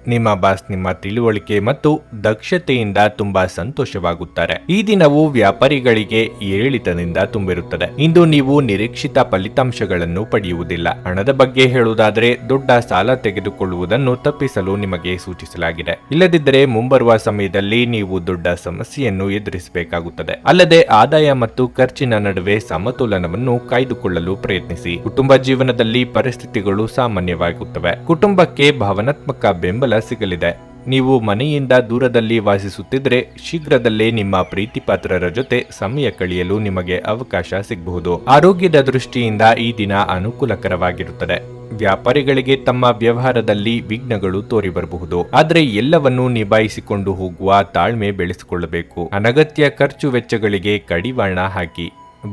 ನಿಮ್ಮ ಬಾಸ್ ನಿಮ್ಮ ತಿಳುವಳಿಕೆ ಮತ್ತು ದಕ್ಷತೆಯಿಂದ ತುಂಬಾ ಸಂತೋಷವಾಗುತ್ತಾರೆ. ಈ ದಿನವು ವ್ಯಾಪಾರಿಗಳಿಗೆ ಏರಿಳಿತದಿಂದ ತುಂಬಿರುತ್ತದೆ. ಇಂದು ನೀವು ನಿರೀಕ್ಷಿತ ಫಲಿತಾಂಶಗಳನ್ನು ಪಡೆಯುವುದಿಲ್ಲ. ಹಣದ ಬಗ್ಗೆ ಹೇಳುವುದಾದರೆ, ದೊಡ್ಡ ಸಾಲ ತೆಗೆದುಕೊಳ್ಳುವುದನ್ನು ತಪ್ಪಿಸಲು ನಿಮಗೆ ಸೂಚಿಸಲಾಗಿದೆ. ಇಲ್ಲದಿದ್ದರೆ ಮುಂಬರುವ ಸಮಯದಲ್ಲಿ ನೀವು ದೊಡ್ಡ ಸಮಸ್ಯೆಯನ್ನು ಎದುರಿಸಬೇಕಾಗುತ್ತದೆ. ಅಲ್ಲದೆ ಆದಾಯ ಮತ್ತು ಖರ್ಚಿನ ನಡುವೆ ಸಮತೋಲನವನ್ನು ಕಾಯ್ದುಕೊಳ್ಳಲು ಪ್ರಯತ್ನಿಸಿ. ಕುಟುಂಬ ಜೀವನದಲ್ಲಿ ಪರಿಸ್ಥಿತಿಗಳು ಸಾಮಾನ್ಯವಾಗುತ್ತವೆ. ಕುಟುಂಬಕ್ಕೆ ಭಾವನಾತ್ಮಕ ಬೆಂಬಲ ಸಿಗಲಿದೆ. ನೀವು ಮನೆಯಿಂದ ದೂರದಲ್ಲಿ ವಾಸಿಸುತ್ತಿದ್ದರೆ ಶೀಘ್ರದಲ್ಲೇ ನಿಮ್ಮ ಪ್ರೀತಿಪಾತ್ರರ ಜೊತೆ ಸಮಯ ಕಳೆಯಲು ನಿಮಗೆ ಅವಕಾಶ ಸಿಗಬಹುದು. ಆರೋಗ್ಯದ ದೃಷ್ಟಿಯಿಂದ ಈ ದಿನ ಅನುಕೂಲಕರವಾಗಿರುತ್ತದೆ. ವ್ಯಾಪಾರಿಗಳಿಗೆ ತಮ್ಮ ವ್ಯವಹಾರದಲ್ಲಿ ವಿಘ್ನಗಳು ತೋರಿಬರಬಹುದು. ಆದರೆ ಎಲ್ಲವನ್ನೂ ನಿಭಾಯಿಸಿಕೊಂಡು ಹೋಗುವ ತಾಳ್ಮೆ ಬೆಳೆಸಿಕೊಳ್ಳಬೇಕು. ಅನಗತ್ಯ ಖರ್ಚು ವೆಚ್ಚಗಳಿಗೆ ಕಡಿವಾಣ ಹಾಕಿ.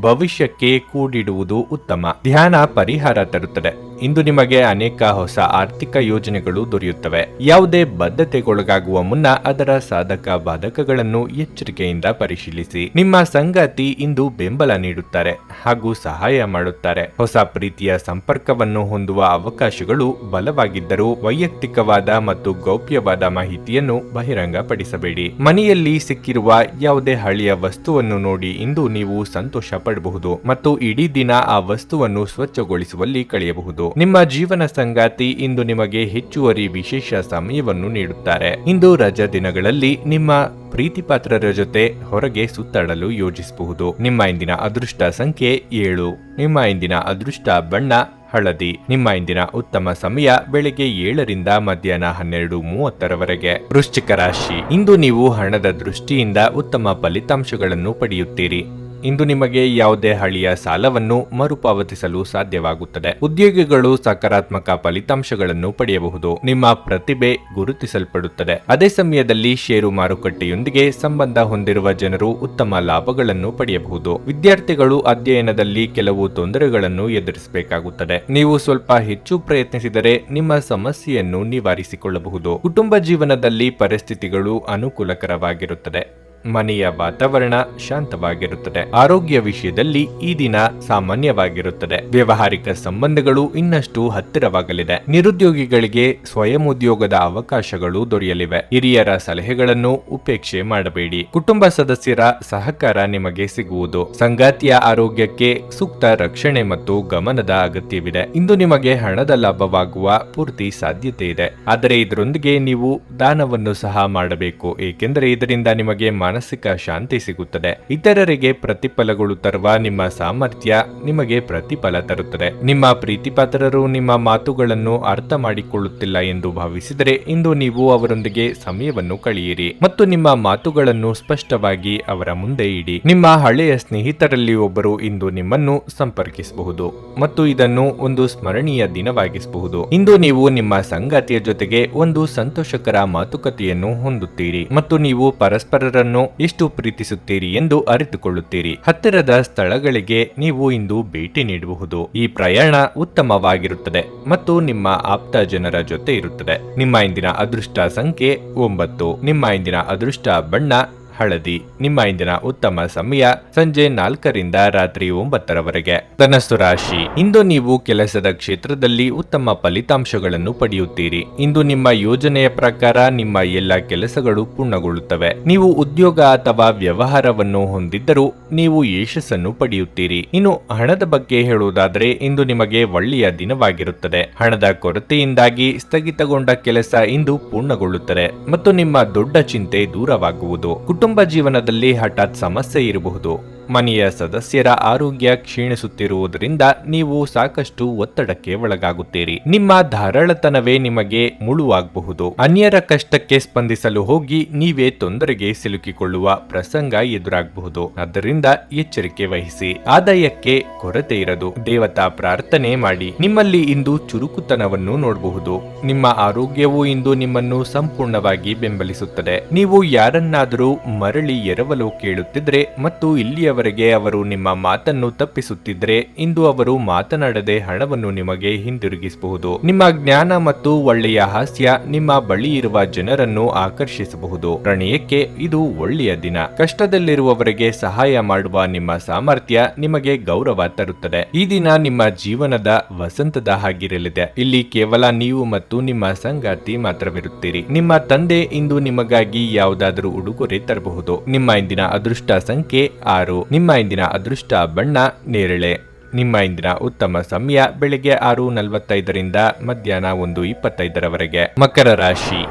ಭವಿಷ್ಯಕ್ಕೆ ಕೂಡಿಡುವುದು ಉತ್ತಮ. ಧ್ಯಾನ ಪರಿಹಾರ ತರುತ್ತದೆ. ಇಂದು ನಿಮಗೆ ಅನೇಕ ಹೊಸ ಆರ್ಥಿಕ ಯೋಜನೆಗಳು ದೊರೆಯುತ್ತವೆ. ಯಾವುದೇ ಬದ್ಧತೆಗೊಳಗಾಗುವ ಮುನ್ನ ಅದರ ಸಾಧಕ ಬಾಧಕಗಳನ್ನು ಎಚ್ಚರಿಕೆಯಿಂದ ಪರಿಶೀಲಿಸಿ. ನಿಮ್ಮ ಸಂಗಾತಿ ಇಂದು ಬೆಂಬಲ ನೀಡುತ್ತಾರೆ ಹಾಗೂ ಸಹಾಯ ಮಾಡುತ್ತಾರೆ. ಹೊಸ ಪ್ರೀತಿಯ ಸಂಪರ್ಕವನ್ನು ಹೊಂದುವ ಅವಕಾಶಗಳು ಬಲವಾಗಿದ್ದರೂ ವೈಯಕ್ತಿಕವಾದ ಮತ್ತು ಗೌಪ್ಯವಾದ ಮಾಹಿತಿಯನ್ನು ಬಹಿರಂಗಪಡಿಸಬೇಡಿ. ಮನೆಯಲ್ಲಿ ಸಿಕ್ಕಿರುವ ಯಾವುದೇ ಹಳೆಯ ವಸ್ತುವನ್ನು ನೋಡಿ ಇಂದು ನೀವು ಸಂತೋಷ ಪಡಬಹುದು ಮತ್ತು ಇಡೀ ದಿನ ಆ ವಸ್ತುವನ್ನು ಸ್ವಚ್ಛಗೊಳಿಸುವಲ್ಲಿ ಕಳೆಯಬಹುದು. ನಿಮ್ಮ ಜೀವನ ಸಂಗಾತಿ ಇಂದು ನಿಮಗೆ ಹೆಚ್ಚುವರಿ ವಿಶೇಷ ಸಮಯವನ್ನು ನೀಡುತ್ತಾರೆ. ಇಂದು ರಜಾ ದಿನಗಳಲ್ಲಿ ನಿಮ್ಮ ಪ್ರೀತಿಪಾತ್ರರ ಜೊತೆ ಹೊರಗೆ ಸುತ್ತಾಡಲು ಯೋಜಿಸಬಹುದು. ನಿಮ್ಮ ಇಂದಿನ ಅದೃಷ್ಟ ಸಂಖ್ಯೆ 7. ನಿಮ್ಮ ಇಂದಿನ ಅದೃಷ್ಟ ಬಣ್ಣ ಹಳದಿ. ನಿಮ್ಮ ಇಂದಿನ ಉತ್ತಮ ಸಮಯ ಬೆಳಗ್ಗೆ 7ರಿಂದ ಮಧ್ಯಾಹ್ನ 12:30ರವರೆಗೆ. ವೃಶ್ಚಿಕ ರಾಶಿ, ಇಂದು ನೀವು ಹಣದ ದೃಷ್ಟಿಯಿಂದ ಉತ್ತಮ ಫಲಿತಾಂಶಗಳನ್ನು ಪಡೆಯುತ್ತೀರಿ. ಇಂದು ನಿಮಗೆ ಯಾವುದೇ ಹಳೆಯ ಸಾಲವನ್ನು ಮರುಪಾವತಿಸಲು ಸಾಧ್ಯವಾಗುತ್ತದೆ. ಉದ್ಯೋಗಿಗಳು ಸಕಾರಾತ್ಮಕ ಫಲಿತಾಂಶಗಳನ್ನು ಪಡೆಯಬಹುದು. ನಿಮ್ಮ ಪ್ರತಿಭೆ ಗುರುತಿಸಲ್ಪಡುತ್ತದೆ. ಅದೇ ಸಮಯದಲ್ಲಿ ಷೇರು ಮಾರುಕಟ್ಟೆಯೊಂದಿಗೆ ಸಂಬಂಧ ಹೊಂದಿರುವ ಜನರು ಉತ್ತಮ ಲಾಭಗಳನ್ನು ಪಡೆಯಬಹುದು. ವಿದ್ಯಾರ್ಥಿಗಳು ಅಧ್ಯಯನದಲ್ಲಿ ಕೆಲವು ತೊಂದರೆಗಳನ್ನು ಎದುರಿಸಬೇಕಾಗುತ್ತದೆ. ನೀವು ಸ್ವಲ್ಪ ಹೆಚ್ಚು ಪ್ರಯತ್ನಿಸಿದರೆ ನಿಮ್ಮ ಸಮಸ್ಯೆಯನ್ನು ನಿವಾರಿಸಿಕೊಳ್ಳಬಹುದು. ಕುಟುಂಬ ಜೀವನದಲ್ಲಿ ಪರಿಸ್ಥಿತಿಗಳು ಅನುಕೂಲಕರವಾಗಿರುತ್ತದೆ. ಮನೆಯ ವಾತಾವರಣ ಶಾಂತವಾಗಿರುತ್ತದೆ. ಆರೋಗ್ಯ ವಿಷಯದಲ್ಲಿ ಈ ದಿನ ಸಾಮಾನ್ಯವಾಗಿರುತ್ತದೆ. ವ್ಯಾವಹಾರಿಕ ಸಂಬಂಧಗಳು ಇನ್ನಷ್ಟು ಹತ್ತಿರವಾಗಲಿದೆ. ನಿರುದ್ಯೋಗಿಗಳಿಗೆ ಸ್ವಯಂ ಉದ್ಯೋಗದ ಅವಕಾಶಗಳು ದೊರೆಯಲಿವೆ. ಹಿರಿಯರ ಸಲಹೆಗಳನ್ನು ಉಪೇಕ್ಷೆ ಮಾಡಬೇಡಿ. ಕುಟುಂಬ ಸದಸ್ಯರ ಸಹಕಾರ ನಿಮಗೆ ಸಿಗುವುದು. ಸಂಗಾತಿಯ ಆರೋಗ್ಯಕ್ಕೆ ಸೂಕ್ತ ರಕ್ಷಣೆ ಮತ್ತು ಗಮನದ ಅಗತ್ಯವಿದೆ. ಇಂದು ನಿಮಗೆ ಹಣದ ಲಾಭವಾಗುವ ಪೂರ್ತಿ ಸಾಧ್ಯತೆ ಇದೆ. ಆದರೆ ಇದರೊಂದಿಗೆ ನೀವು ದಾನವನ್ನು ಸಹ ಮಾಡಬೇಕು, ಏಕೆಂದರೆ ಇದರಿಂದ ನಿಮಗೆ ಮಾನಸಿಕ ಶಾಂತಿ ಸಿಗುತ್ತದೆ. ಇತರರಿಗೆ ಪ್ರತಿಫಲಗಳು ತರುವ ನಿಮ್ಮ ಸಾಮರ್ಥ್ಯ ನಿಮಗೆ ಪ್ರತಿಫಲ ತರುತ್ತದೆ. ನಿಮ್ಮ ಪ್ರೀತಿಪಾತ್ರರು ನಿಮ್ಮ ಮಾತುಗಳನ್ನು ಅರ್ಥ ಮಾಡಿಕೊಳ್ಳುತ್ತಿಲ್ಲ ಎಂದು ಭಾವಿಸಿದರೆ ಇಂದು ನೀವು ಅವರೊಂದಿಗೆ ಸಮಯವನ್ನು ಕಳೆಯಿರಿ ಮತ್ತು ನಿಮ್ಮ ಮಾತುಗಳನ್ನು ಸ್ಪಷ್ಟವಾಗಿ ಅವರ ಮುಂದೆ ಇಡಿ. ನಿಮ್ಮ ಹಳೆಯ ಸ್ನೇಹಿತರಲ್ಲಿ ಒಬ್ಬರು ಇಂದು ನಿಮ್ಮನ್ನು ಸಂಪರ್ಕಿಸಬಹುದು ಮತ್ತು ಇದನ್ನು ಒಂದು ಸ್ಮರಣೀಯ ದಿನವಾಗಿಸಬಹುದು. ಇಂದು ನೀವು ನಿಮ್ಮ ಸಂಗಾತಿಯ ಜೊತೆಗೆ ಒಂದು ಸಂತೋಷಕರ ಮಾತುಕತೆಯನ್ನು ಹೊಂದುತ್ತೀರಿ ಮತ್ತು ನೀವು ಪರಸ್ಪರರನ್ನು ಎಷ್ಟು ಪ್ರೀತಿಸುತ್ತೀರಿ ಎಂದು ಅರಿತುಕೊಳ್ಳುತ್ತೀರಿ. ಹತ್ತಿರದ ಸ್ಥಳಗಳಿಗೆ ನೀವು ಇಂದು ಭೇಟಿ ನೀಡಬಹುದು. ಈ ಪ್ರಯಾಣ ಉತ್ತಮವಾಗಿರುತ್ತದೆ ಮತ್ತು ನಿಮ್ಮ ಆಪ್ತ ಜನರ ಜೊತೆ ಇರುತ್ತದೆ. ನಿಮ್ಮ ಇಂದಿನ ಅದೃಷ್ಟ ಸಂಖ್ಯೆ 9. ನಿಮ್ಮ ಇಂದಿನ ಅದೃಷ್ಟ ಬಣ್ಣ ಹಳದಿ. ನಿಮ್ಮ ಇಂದಿನ ಉತ್ತಮ ಸಮಯ ಸಂಜೆ 4ರಿಂದ ರಾತ್ರಿ 9ರವರೆಗೆ. ಧನಸ್ಸು ರಾಶಿ. ಇಂದು ನೀವು ಕೆಲಸದ ಕ್ಷೇತ್ರದಲ್ಲಿ ಉತ್ತಮ ಫಲಿತಾಂಶಗಳನ್ನು ಪಡೆಯುತ್ತೀರಿ. ಇಂದು ನಿಮ್ಮ ಯೋಜನೆಯ ಪ್ರಕಾರ ನಿಮ್ಮ ಎಲ್ಲ ಕೆಲಸಗಳು ಪೂರ್ಣಗೊಳ್ಳುತ್ತವೆ. ನೀವು ಉದ್ಯೋಗ ಅಥವಾ ವ್ಯವಹಾರವನ್ನು ಹೊಂದಿದ್ದರೂ ನೀವು ಯಶಸ್ಸನ್ನು ಪಡೆಯುತ್ತೀರಿ. ಇನ್ನು ಹಣದ ಬಗ್ಗೆ ಹೇಳುವುದಾದರೆ ಇಂದು ನಿಮಗೆ ಒಳ್ಳೆಯ ದಿನವಾಗಿರುತ್ತದೆ. ಹಣದ ಕೊರತೆಯಿಂದಾಗಿ ಸ್ಥಗಿತಗೊಂಡ ಕೆಲಸ ಇಂದು ಪೂರ್ಣಗೊಳ್ಳುತ್ತದೆ ಮತ್ತು ನಿಮ್ಮ ದೊಡ್ಡ ಚಿಂತೆ ದೂರವಾಗುವುದು. ಕುಟುಂಬ ಜೀವನದಲ್ಲಿ ಹಠಾತ್ ಸಮಸ್ಯೆ ಇರಬಹುದು. ಮನೆಯ ಸದಸ್ಯರ ಆರೋಗ್ಯ ಕ್ಷೀಣಿಸುತ್ತಿರುವುದರಿಂದ ನೀವು ಸಾಕಷ್ಟು ಒತ್ತಡಕ್ಕೆ ಒಳಗಾಗುತ್ತೀರಿ. ನಿಮ್ಮ ಧಾರಾಳತನವೇ ನಿಮಗೆ ಮುಳುವಾಗಬಹುದು. ಅನ್ಯರ ಕಷ್ಟಕ್ಕೆ ಸ್ಪಂದಿಸಲು ಹೋಗಿ ನೀವೇ ತೊಂದರೆಗೆ ಸಿಲುಕಿಕೊಳ್ಳುವ ಪ್ರಸಂಗ ಎದುರಾಗಬಹುದು. ಆದ್ದರಿಂದ ಎಚ್ಚರಿಕೆ ವಹಿಸಿ. ಆದಾಯಕ್ಕೆ ಕೊರತೆ ಇರದು. ದೇವತಾ ಪ್ರಾರ್ಥನೆ ಮಾಡಿ. ನಿಮ್ಮಲ್ಲಿ ಇಂದು ಚುರುಕುತನವನ್ನು ನೋಡಬಹುದು. ನಿಮ್ಮ ಆರೋಗ್ಯವು ಇಂದು ನಿಮ್ಮನ್ನು ಸಂಪೂರ್ಣವಾಗಿ ಬೆಂಬಲಿಸುತ್ತದೆ. ನೀವು ಯಾರನ್ನಾದರೂ ಮರಳಿ ಎರವಲು ಕೇಳುತ್ತಿದ್ರೆ ಮತ್ತು ಇಲ್ಲಿಯವರೆಗೆ ಅವರು ನಿಮ್ಮ ಮಾತನ್ನು ತಪ್ಪಿಸುತ್ತಿದ್ರೆ ಇಂದು ಅವರು ಮಾತನಾಡದೆ ಹಣವನ್ನು ನಿಮಗೆ ಹಿಂದಿರುಗಿಸಬಹುದು. ನಿಮ್ಮ ಜ್ಞಾನ ಮತ್ತು ಒಳ್ಳೆಯ ಹಾಸ್ಯ ನಿಮ್ಮ ಬಳಿ ಇರುವ ಜನರನ್ನು ಆಕರ್ಷಿಸಬಹುದು. ಪ್ರಣಯಕ್ಕೆ ಇದು ಒಳ್ಳೆಯ ದಿನ. ಕಷ್ಟದಲ್ಲಿರುವವರಿಗೆ ಸಹಾಯ ಮಾಡುವ ನಿಮ್ಮ ಸಾಮರ್ಥ್ಯ ನಿಮಗೆ ಗೌರವ ತರುತ್ತದೆ. ಈ ದಿನ ನಿಮ್ಮ ಜೀವನದ ವಸಂತದ ಹಾಗಿರಲಿದೆ. ಇಲ್ಲಿ ಕೇವಲ ನೀವು ಮತ್ತು ನಿಮ್ಮ ಸಂಗಾತಿ ಮಾತ್ರವಿರುತ್ತೀರಿ. ನಿಮ್ಮ ತಂದೆ ಇಂದು ನಿಮಗಾಗಿ ಯಾವುದಾದರೂ ಉಡುಗೊರೆ ತರಬಹುದು. ನಿಮ್ಮ ಇಂದಿನ ಅದೃಷ್ಟ ಸಂಖ್ಯೆ 6. ನಿಮ್ಮ ಇಂದಿನ ಅದೃಷ್ಟ ಬಣ್ಣ ನೇರಳೆ. ನಿಮ್ಮ ಇಂದಿನ ಉತ್ತಮ ಸಮಯ ಬೆಳಿಗ್ಗೆ 6:45ರಿಂದ ಮಧ್ಯಾಹ್ನ 1:25ರವರೆಗೆ. ಮಕರ ರಾಶಿ.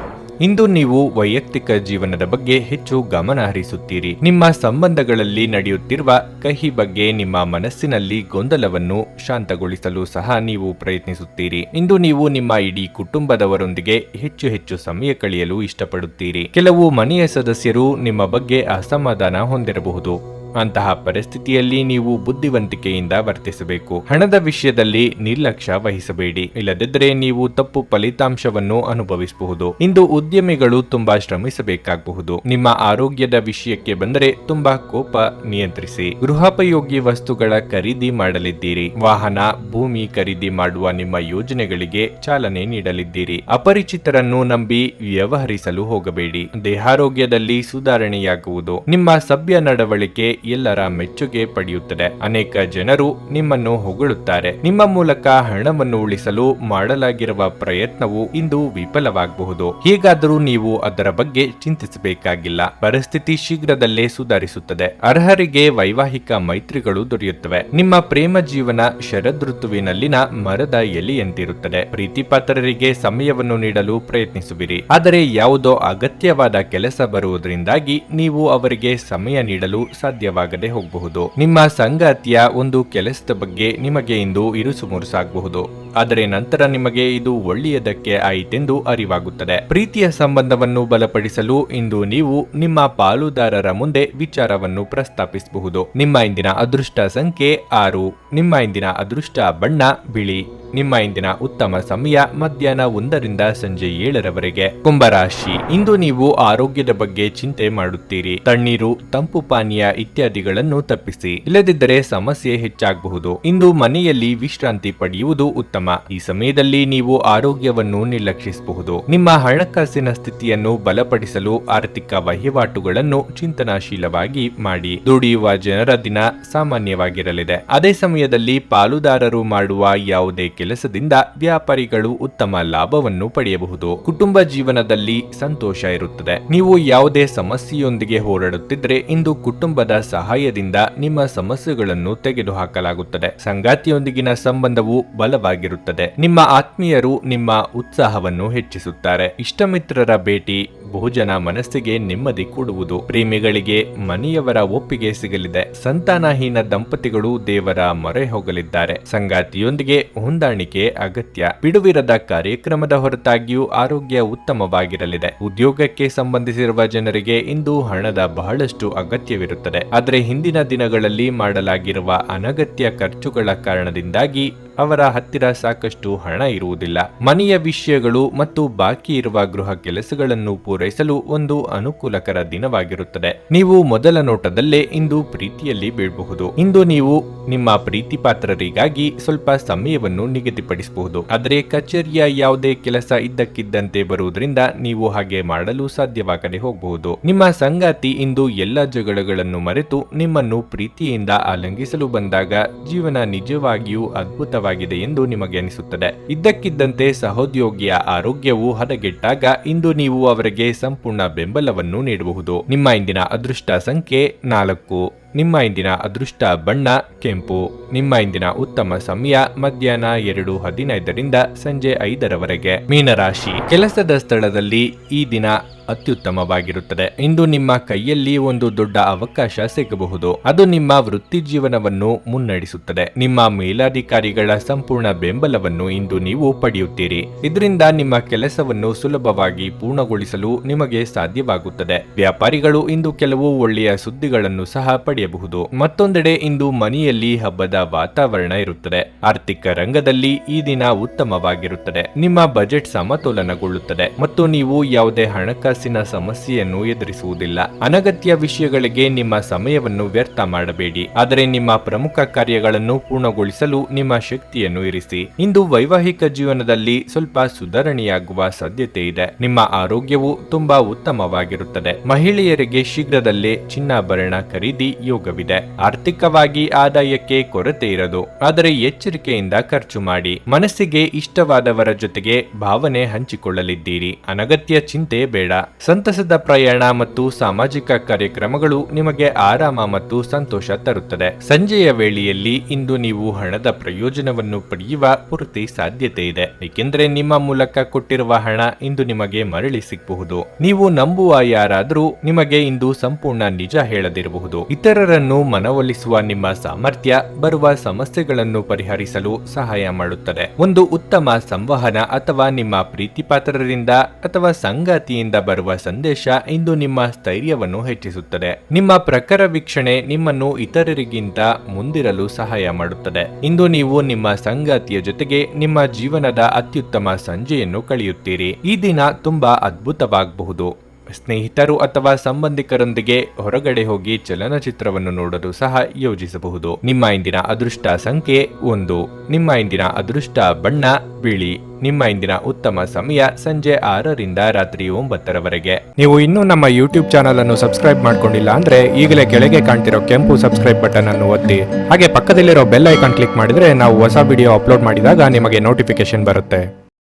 ಇಂದು ನೀವು ವೈಯಕ್ತಿಕ ಜೀವನದ ಬಗ್ಗೆ ಹೆಚ್ಚು ಗಮನ ಹರಿಸುತ್ತೀರಿ. ನಿಮ್ಮ ಸಂಬಂಧಗಳಲ್ಲಿ ನಡೆಯುತ್ತಿರುವ ಕಹಿ ಬಗ್ಗೆ ನಿಮ್ಮ ಮನಸ್ಸಿನಲ್ಲಿ ಗೊಂದಲವನ್ನು ಶಾಂತಗೊಳಿಸಲು ಸಹ ನೀವು ಪ್ರಯತ್ನಿಸುತ್ತೀರಿ. ಇಂದು ನೀವು ನಿಮ್ಮ ಇಡೀ ಕುಟುಂಬದವರೊಂದಿಗೆ ಹೆಚ್ಚು ಸಮಯ ಕಳೆಯಲು ಇಷ್ಟಪಡುತ್ತೀರಿ. ಕೆಲವು ಮನೆಯ ಸದಸ್ಯರು ನಿಮ್ಮ ಬಗ್ಗೆ ಅಸಮಾಧಾನ ಹೊಂದಿರಬಹುದು. ಅಂತಹ ಪರಿಸ್ಥಿತಿಯಲ್ಲಿ ನೀವು ಬುದ್ಧಿವಂತಿಕೆಯಿಂದ ವರ್ತಿಸಬೇಕು. ಹಣದ ವಿಷಯದಲ್ಲಿ ನಿರ್ಲಕ್ಷ್ಯ ವಹಿಸಬೇಡಿ, ಇಲ್ಲದಿದ್ದರೆ ನೀವು ತಪ್ಪು ಫಲಿತಾಂಶವನ್ನು ಅನುಭವಿಸಬಹುದು. ಇಂದು ಉದ್ಯಮಿಗಳು ತುಂಬಾ ಶ್ರಮಿಸಬೇಕಾಗಬಹುದು. ನಿಮ್ಮ ಆರೋಗ್ಯದ ವಿಷಯಕ್ಕೆ ಬಂದರೆ ತುಂಬಾ ಕೋಪ ನಿಯಂತ್ರಿಸಿ. ಗೃಹೋಪಯೋಗಿ ವಸ್ತುಗಳ ಖರೀದಿ ಮಾಡಲಿದ್ದೀರಿ. ವಾಹನ, ಭೂಮಿ ಖರೀದಿ ಮಾಡುವ ನಿಮ್ಮ ಯೋಜನೆಗಳಿಗೆ ಚಾಲನೆ ನೀಡಲಿದ್ದೀರಿ. ಅಪರಿಚಿತರನ್ನು ನಂಬಿ ವ್ಯವಹರಿಸಲು ಹೋಗಬೇಡಿ. ದೇಹಾರೋಗ್ಯದಲ್ಲಿ ಸುಧಾರಣೆಯಾಗುವುದು. ನಿಮ್ಮ ಸಭ್ಯ ನಡವಳಿಕೆ ಎಲ್ಲರ ಮೆಚ್ಚುಗೆ ಪಡೆಯುತ್ತದೆ. ಅನೇಕ ಜನರು ನಿಮ್ಮನ್ನು ಹೊಗಳುತ್ತಾರೆ. ನಿಮ್ಮ ಮೂಲಕ ಹಣವನ್ನು ಉಳಿಸಲು ಮಾಡಲಾಗಿರುವ ಪ್ರಯತ್ನವು ಇಂದು ವಿಫಲವಾಗಬಹುದು. ಹೇಗಾದರೂ ನೀವು ಅದರ ಬಗ್ಗೆ ಚಿಂತಿಸಬೇಕಾಗಿಲ್ಲ. ಪರಿಸ್ಥಿತಿ ಶೀಘ್ರದಲ್ಲೇ ಸುಧಾರಿಸುತ್ತದೆ. ಅರ್ಹರಿಗೆ ವೈವಾಹಿಕ ಮೈತ್ರಿಗಳು ದೊರೆಯುತ್ತವೆ. ನಿಮ್ಮ ಪ್ರೇಮ ಜೀವನ ಶರದೃತುವಿನಲ್ಲಿನ ಮರದ ಎಲೆಯಂತಿರುತ್ತದೆ. ಪ್ರೀತಿಪಾತ್ರರಿಗೆ ಸಮಯವನ್ನು ನೀಡಲು ಪ್ರಯತ್ನಿಸುವಿರಿ. ಆದರೆ ಯಾವುದೋ ಅಗತ್ಯವಾದ ಕೆಲಸ ಬರುವುದರಿಂದಾಗಿ ನೀವು ಅವರಿಗೆ ಸಮಯ ನೀಡಲು ಸಾಧ್ಯವಾಗದೆ ಹೋಗಬಹುದು. ನಿಮ್ಮ ಸಂಗಾತಿಯ ಒಂದು ಕೆಲಸದ ಬಗ್ಗೆ ನಿಮಗೆ ಇಂದು ಇರುಸು ಮುರುಸಾಗಬಹುದು. ಆದರೆ ನಂತರ ನಿಮಗೆ ಇದು ಒಳ್ಳೆಯದಕ್ಕೆ ಆಯಿತೆಂದು ಅರಿವಾಗುತ್ತದೆ. ಪ್ರೀತಿಯ ಸಂಬಂಧವನ್ನು ಬಲಪಡಿಸಲು ಇಂದು ನೀವು ನಿಮ್ಮ ಪಾಲುದಾರರ ಮುಂದೆ ವಿಚಾರವನ್ನು ಪ್ರಸ್ತಾಪಿಸಬಹುದು. ನಿಮ್ಮ ಇಂದಿನ ಅದೃಷ್ಟ ಸಂಖ್ಯೆ 6. ನಿಮ್ಮ ಇಂದಿನ ಅದೃಷ್ಟ ಬಣ್ಣ ಬಿಳಿ. ನಿಮ್ಮ ಇಂದಿನ ಉತ್ತಮ ಸಮಯ ಮಧ್ಯಾಹ್ನ 1ರಿಂದ ಸಂಜೆ 7ರವರೆಗೆ. ಕುಂಭರಾಶಿ, ಇಂದು ನೀವು ಆರೋಗ್ಯದ ಬಗ್ಗೆ ಚಿಂತೆ ಮಾಡುತ್ತೀರಿ. ತಣ್ಣೀರು, ತಂಪು ಪಾನೀಯ ಇತ್ಯಾದಿಗಳನ್ನು ತಪ್ಪಿಸಿ, ಇಲ್ಲದಿದ್ದರೆ ಸಮಸ್ಯೆ ಹೆಚ್ಚಾಗಬಹುದು. ಇಂದು ಮನೆಯಲ್ಲಿ ವಿಶ್ರಾಂತಿ ಪಡೆಯುವುದು ಉತ್ತಮ. ಈ ಸಮಯದಲ್ಲಿ ನೀವು ಆರೋಗ್ಯವನ್ನು ನಿರ್ಲಕ್ಷಿಸಬಹುದು. ನಿಮ್ಮ ಹಣಕಾಸಿನ ಸ್ಥಿತಿಯನ್ನು ಬಲಪಡಿಸಲು ಆರ್ಥಿಕ ವಹಿವಾಟುಗಳನ್ನು ಚಿಂತನಾಶೀಲವಾಗಿ ಮಾಡಿ. ದುಡಿಯುವ ಜನರ ದಿನ ಸಾಮಾನ್ಯವಾಗಿರಲಿದೆ. ಅದೇ ಸಮಯದಲ್ಲಿ ಪಾಲುದಾರರು ಮಾಡುವ ಯಾವುದೇ ಕೆಲಸದಿಂದ ವ್ಯಾಪಾರಿಗಳು ಉತ್ತಮ ಲಾಭವನ್ನು ಪಡೆಯಬಹುದು. ಕುಟುಂಬ ಜೀವನದಲ್ಲಿ ಸಂತೋಷ ಇರುತ್ತದೆ. ನೀವು ಯಾವುದೇ ಸಮಸ್ಯೆಯೊಂದಿಗೆ ಹೋರಾಡುತ್ತಿದ್ದರೆ ಇಂದು ಕುಟುಂಬದ ಸಹಾಯದಿಂದ ನಿಮ್ಮ ಸಮಸ್ಯೆಗಳನ್ನು ತೆಗೆದುಹಾಕಲಾಗುತ್ತದೆ. ಸಂಗಾತಿಯೊಂದಿಗಿನ ಸಂಬಂಧವು ಬಲವಾಗಿರುತ್ತದೆ. ನಿಮ್ಮ ಆತ್ಮೀಯರು ನಿಮ್ಮ ಉತ್ಸಾಹವನ್ನು ಹೆಚ್ಚಿಸುತ್ತಾರೆ. ಇಷ್ಟಮಿತ್ರರ ಭೇಟಿ, ಭೋಜನ ಮನಸ್ಸಿಗೆ ನೆಮ್ಮದಿ ಕೊಡುವುದು. ಪ್ರೇಮಿಗಳಿಗೆ ಮನೆಯವರ ಒಪ್ಪಿಗೆ ಸಿಗಲಿದೆ. ಸಂತಾನಹೀನ ದಂಪತಿಗಳು ದೇವರ ಮೊರೆ ಹೋಗಲಿದ್ದಾರೆ. ಸಂಗಾತಿಯೊಂದಿಗೆ ಹೊಂದಾಣಿಕೆ ಅಗತ್ಯ. ಬಿಡುವಿರದ ಕಾರ್ಯಕ್ರಮದ ಹೊರತಾಗಿಯೂ ಆರೋಗ್ಯ ಉತ್ತಮವಾಗಿರಲಿದೆ. ಉದ್ಯೋಗಕ್ಕೆ ಸಂಬಂಧಿಸಿರುವ ಜನರಿಗೆ ಇಂದು ಹಣದ ಬಹಳಷ್ಟು ಅಗತ್ಯವಿರುತ್ತದೆ. ಆದರೆ ಹಿಂದಿನ ದಿನಗಳಲ್ಲಿ ಮಾಡಲಾಗಿರುವ ಅನಗತ್ಯ ಖರ್ಚುಗಳ ಕಾರಣದಿಂದಾಗಿ ಅವರ ಹತ್ತಿರ ಸಾಕಷ್ಟು ಹಣ ಇರುವುದಿಲ್ಲ. ಮನೆಯ ವಿಷಯಗಳು ಮತ್ತು ಬಾಕಿ ಇರುವ ಗೃಹ ಕೆಲಸಗಳನ್ನು ಪೂರೈಸಲು ಒಂದು ಅನುಕೂಲಕರ ದಿನವಾಗಿರುತ್ತದೆ. ನೀವು ಮೊದಲ ನೋಟದಲ್ಲೇ ಇಂದು ಪ್ರೀತಿಯಲ್ಲಿ ಬೀಳಬಹುದು. ಇಂದು ನೀವು ನಿಮ್ಮ ಪ್ರೀತಿ ಪಾತ್ರರಿಗಾಗಿ ಸ್ವಲ್ಪ ಸಮಯವನ್ನು ನಿಗದಿಪಡಿಸಬಹುದು. ಆದರೆ ಕಚೇರಿಯ ಯಾವುದೇ ಕೆಲಸ ಇದ್ದಕ್ಕಿದ್ದಂತೆ ಬರುವುದರಿಂದ ನೀವು ಹಾಗೆ ಮಾಡಲು ಸಾಧ್ಯವಾಗದೆ ಹೋಗಬಹುದು. ನಿಮ್ಮ ಸಂಗಾತಿ ಇಂದು ಎಲ್ಲ ಜಗಳಗಳನ್ನು ಮರೆತು ನಿಮ್ಮನ್ನು ಪ್ರೀತಿಯಿಂದ ಆಲಿಂಗಿಸಲು ಬಂದಾಗ ಜೀವನ ನಿಜವಾಗಿಯೂ ಅದ್ಭುತವಾಗಿದೆ ಎಂದು ನಿಮಗೆ ಅನಿಸುತ್ತದೆ. ಇದ್ದಕ್ಕಿದ್ದಂತೆ ಸಹೋದ್ಯೋಗಿಯ ಆರೋಗ್ಯವು ಹದಗೆಟ್ಟಾಗ ಇಂದು ನೀವು ಅವರಿಗೆ ಸಂಪೂರ್ಣ ಬೆಂಬಲವನ್ನು ನೀಡಬಹುದು. ನಿಮ್ಮ ಇಂದಿನ ಅದೃಷ್ಟ ಸಂಖ್ಯೆ 4. ನಿಮ್ಮ ಇಂದಿನ ಅದೃಷ್ಟ ಬಣ್ಣ ಕೆಂಪು. ನಿಮ್ಮ ಇಂದಿನ ಉತ್ತಮ ಸಮಯ ಮಧ್ಯಾಹ್ನ 2:15ರಿಂದ ಸಂಜೆ 5ರವರೆಗೆ. ಮೀನರಾಶಿ, ಕೆಲಸದ ಸ್ಥಳದಲ್ಲಿ ಈ ದಿನ ಅತ್ಯುತ್ತಮವಾಗಿರುತ್ತದೆ. ಇಂದು ನಿಮ್ಮ ಕೈಯಲ್ಲಿ ಒಂದು ದೊಡ್ಡ ಅವಕಾಶ ಸಿಗಬಹುದು. ಅದು ನಿಮ್ಮ ವೃತ್ತಿ ಜೀವನವನ್ನು ಮುನ್ನಡೆಸುತ್ತದೆ. ನಿಮ್ಮ ಮೇಲಾಧಿಕಾರಿಗಳ ಸಂಪೂರ್ಣ ಬೆಂಬಲವನ್ನು ಇಂದು ನೀವು ಪಡೆಯುತ್ತೀರಿ. ಇದರಿಂದ ನಿಮ್ಮ ಕೆಲಸವನ್ನು ಸುಲಭವಾಗಿ ಪೂರ್ಣಗೊಳಿಸಲು ನಿಮಗೆ ಸಾಧ್ಯವಾಗುತ್ತದೆ. ವ್ಯಾಪಾರಿಗಳು ಇಂದು ಕೆಲವು ಒಳ್ಳೆಯ ಸುದ್ದಿಗಳನ್ನು ಸಹ ಪಡೆಯಬಹುದು. ಮತ್ತೊಂದೆಡೆ ಇಂದು ಮನೆಯಲ್ಲಿ ಹಬ್ಬದ ವಾತಾವರಣ ಇರುತ್ತದೆ. ಆರ್ಥಿಕ ರಂಗದಲ್ಲಿ ಈ ದಿನ ಉತ್ತಮವಾಗಿರುತ್ತದೆ. ನಿಮ್ಮ ಬಜೆಟ್ ಸಮತೋಲನಗೊಳ್ಳುತ್ತದೆ ಮತ್ತು ನೀವು ಯಾವುದೇ ಹಣಕಾಸಿನ ಸಮಸ್ಯೆಯನ್ನು ಎದುರಿಸುವುದಿಲ್ಲ. ಅನಗತ್ಯ ವಿಷಯಗಳಿಗೆ ನಿಮ್ಮ ಸಮಯವನ್ನು ವ್ಯರ್ಥ ಮಾಡಬೇಡಿ. ಆದರೆ ನಿಮ್ಮ ಪ್ರಮುಖ ಕಾರ್ಯಗಳನ್ನು ಪೂರ್ಣಗೊಳಿಸಲು ನಿಮ್ಮ ಶಕ್ತಿಯನ್ನು ಇರಿಸಿ. ಇಂದು ವೈವಾಹಿಕ ಜೀವನದಲ್ಲಿ ಸ್ವಲ್ಪ ಸುಧಾರಣೆಯಾಗುವ ಸಾಧ್ಯತೆ ಇದೆ. ನಿಮ್ಮ ಆರೋಗ್ಯವು ತುಂಬಾ ಉತ್ತಮವಾಗಿರುತ್ತದೆ. ಮಹಿಳೆಯರಿಗೆ ಶೀಘ್ರದಲ್ಲೇ ಚಿನ್ನಾಭರಣ ಖರೀದಿ ಯೋಗವಿದೆ. ಆರ್ಥಿಕವಾಗಿ ಆದಾಯಕ್ಕೆ ಕೊರತೆ ಇರದು. ಆದರೆ ಎಚ್ಚರಿಕೆಯಿಂದ ಖರ್ಚು ಮಾಡಿ. ಮನಸ್ಸಿಗೆ ಇಷ್ಟವಾದವರ ಜೊತೆಗೆ ಭಾವನೆ ಹಂಚಿಕೊಳ್ಳಲಿದ್ದೀರಿ. ಅನಗತ್ಯ ಚಿಂತೆ ಬೇಡ. ಸಂತಸದ ಪ್ರಯಾಣ ಮತ್ತು ಸಾಮಾಜಿಕ ಕಾರ್ಯಕ್ರಮಗಳು ನಿಮಗೆ ಆರಾಮ ಮತ್ತು ಸಂತೋಷ ತರುತ್ತದೆ. ಸಂಜೆಯ ವೇಳೆಯಲ್ಲಿ ಇಂದು ನೀವು ಹಣದ ಪ್ರಯೋಜನವನ್ನು ಪಡೆಯುವ ಪೂರ್ತಿ ಸಾಧ್ಯತೆ ಇದೆ. ಏಕೆಂದರೆ ನಿಮ್ಮ ಮೂಲಕ ಕೊಟ್ಟಿರುವ ಹಣ ಇಂದು ನಿಮಗೆ ಮರಳಿ ಸಿಗಬಹುದು. ನೀವು ನಂಬುವ ಯಾರಾದರೂ ನಿಮಗೆ ಇಂದು ಸಂಪೂರ್ಣ ನಿಜ ಹೇಳದಿರಬಹುದು. ಇತರರನ್ನು ಮನವೊಲಿಸುವ ನಿಮ್ಮ ಸಾಮರ್ಥ್ಯ ಬರುವ ಸಮಸ್ಯೆಗಳನ್ನು ಪರಿಹರಿಸಲು ಸಹಾಯ ಮಾಡುತ್ತದೆ. ಒಂದು ಉತ್ತಮ ಸಂವಹನ ಅಥವಾ ನಿಮ್ಮ ಪ್ರೀತಿಪಾತ್ರರಿಂದ ಅಥವಾ ಸಂಗಾತಿಯಿಂದ ಬರುವ ಸಂದೇಶ ಇಂದು ನಿಮ್ಮ ಸ್ಥೈರ್ಯವನ್ನು ಹೆಚ್ಚಿಸುತ್ತದೆ. ನಿಮ್ಮ ಪ್ರಖರ ವೀಕ್ಷಣೆ ನಿಮ್ಮನ್ನು ಇತರರಿಗಿಂತ ಮುಂದಿರಲು ಸಹಾಯ ಮಾಡುತ್ತದೆ. ಇಂದು ನೀವು ನಿಮ್ಮ ಸಂಗಾತಿಯ ಜೊತೆಗೆ ನಿಮ್ಮ ಜೀವನದ ಅತ್ಯುತ್ತಮ ಸಂಜೆಯನ್ನು ಕಳೆಯುತ್ತೀರಿ. ಈ ದಿನ ತುಂಬಾ ಅದ್ಭುತವಾಗಬಹುದು. ಸ್ನೇಹಿತರು ಅಥವಾ ಸಂಬಂಧಿಕರೊಂದಿಗೆ ಹೊರಗಡೆ ಹೋಗಿ ಚಲನಚಿತ್ರವನ್ನು ನೋಡಲು ಸಹ ಯೋಜಿಸಬಹುದು. ನಿಮ್ಮ ಇಂದಿನ ಅದೃಷ್ಟ ಸಂಖ್ಯೆ 1. ನಿಮ್ಮ ಇಂದಿನ ಅದೃಷ್ಟ ಬಣ್ಣ ಬಿಳಿ. ನಿಮ್ಮ ಇಂದಿನ ಉತ್ತಮ ಸಮಯ ಸಂಜೆ 6ರಿಂದ ರಾತ್ರಿ 9ರವರೆಗೆ. ನೀವು ಇನ್ನೂ ನಮ್ಮ ಯೂಟ್ಯೂಬ್ ಚಾನಲ್ ಅನ್ನು ಸಬ್ಸ್ಕ್ರೈಬ್ ಮಾಡ್ಕೊಂಡಿಲ್ಲ ಅಂದ್ರೆ ಈಗಲೇ ಕೆಳಗೆ ಕಾಣ್ತಿರೋ ಕೆಂಪು ಸಬ್ಸ್ಕ್ರೈಬ್ ಬಟನ್ ಅನ್ನು ಒತ್ತಿ. ಹಾಗೆ ಪಕ್ಕದಲ್ಲಿರೋ ಬೆಲ್ ಐಕಾನ್ ಕ್ಲಿಕ್ ಮಾಡಿದ್ರೆ ನಾವು ಹೊಸ ವಿಡಿಯೋ ಅಪ್ಲೋಡ್ ಮಾಡಿದಾಗ ನಿಮಗೆ ನೋಟಿಫಿಕೇಶನ್ ಬರುತ್ತೆ.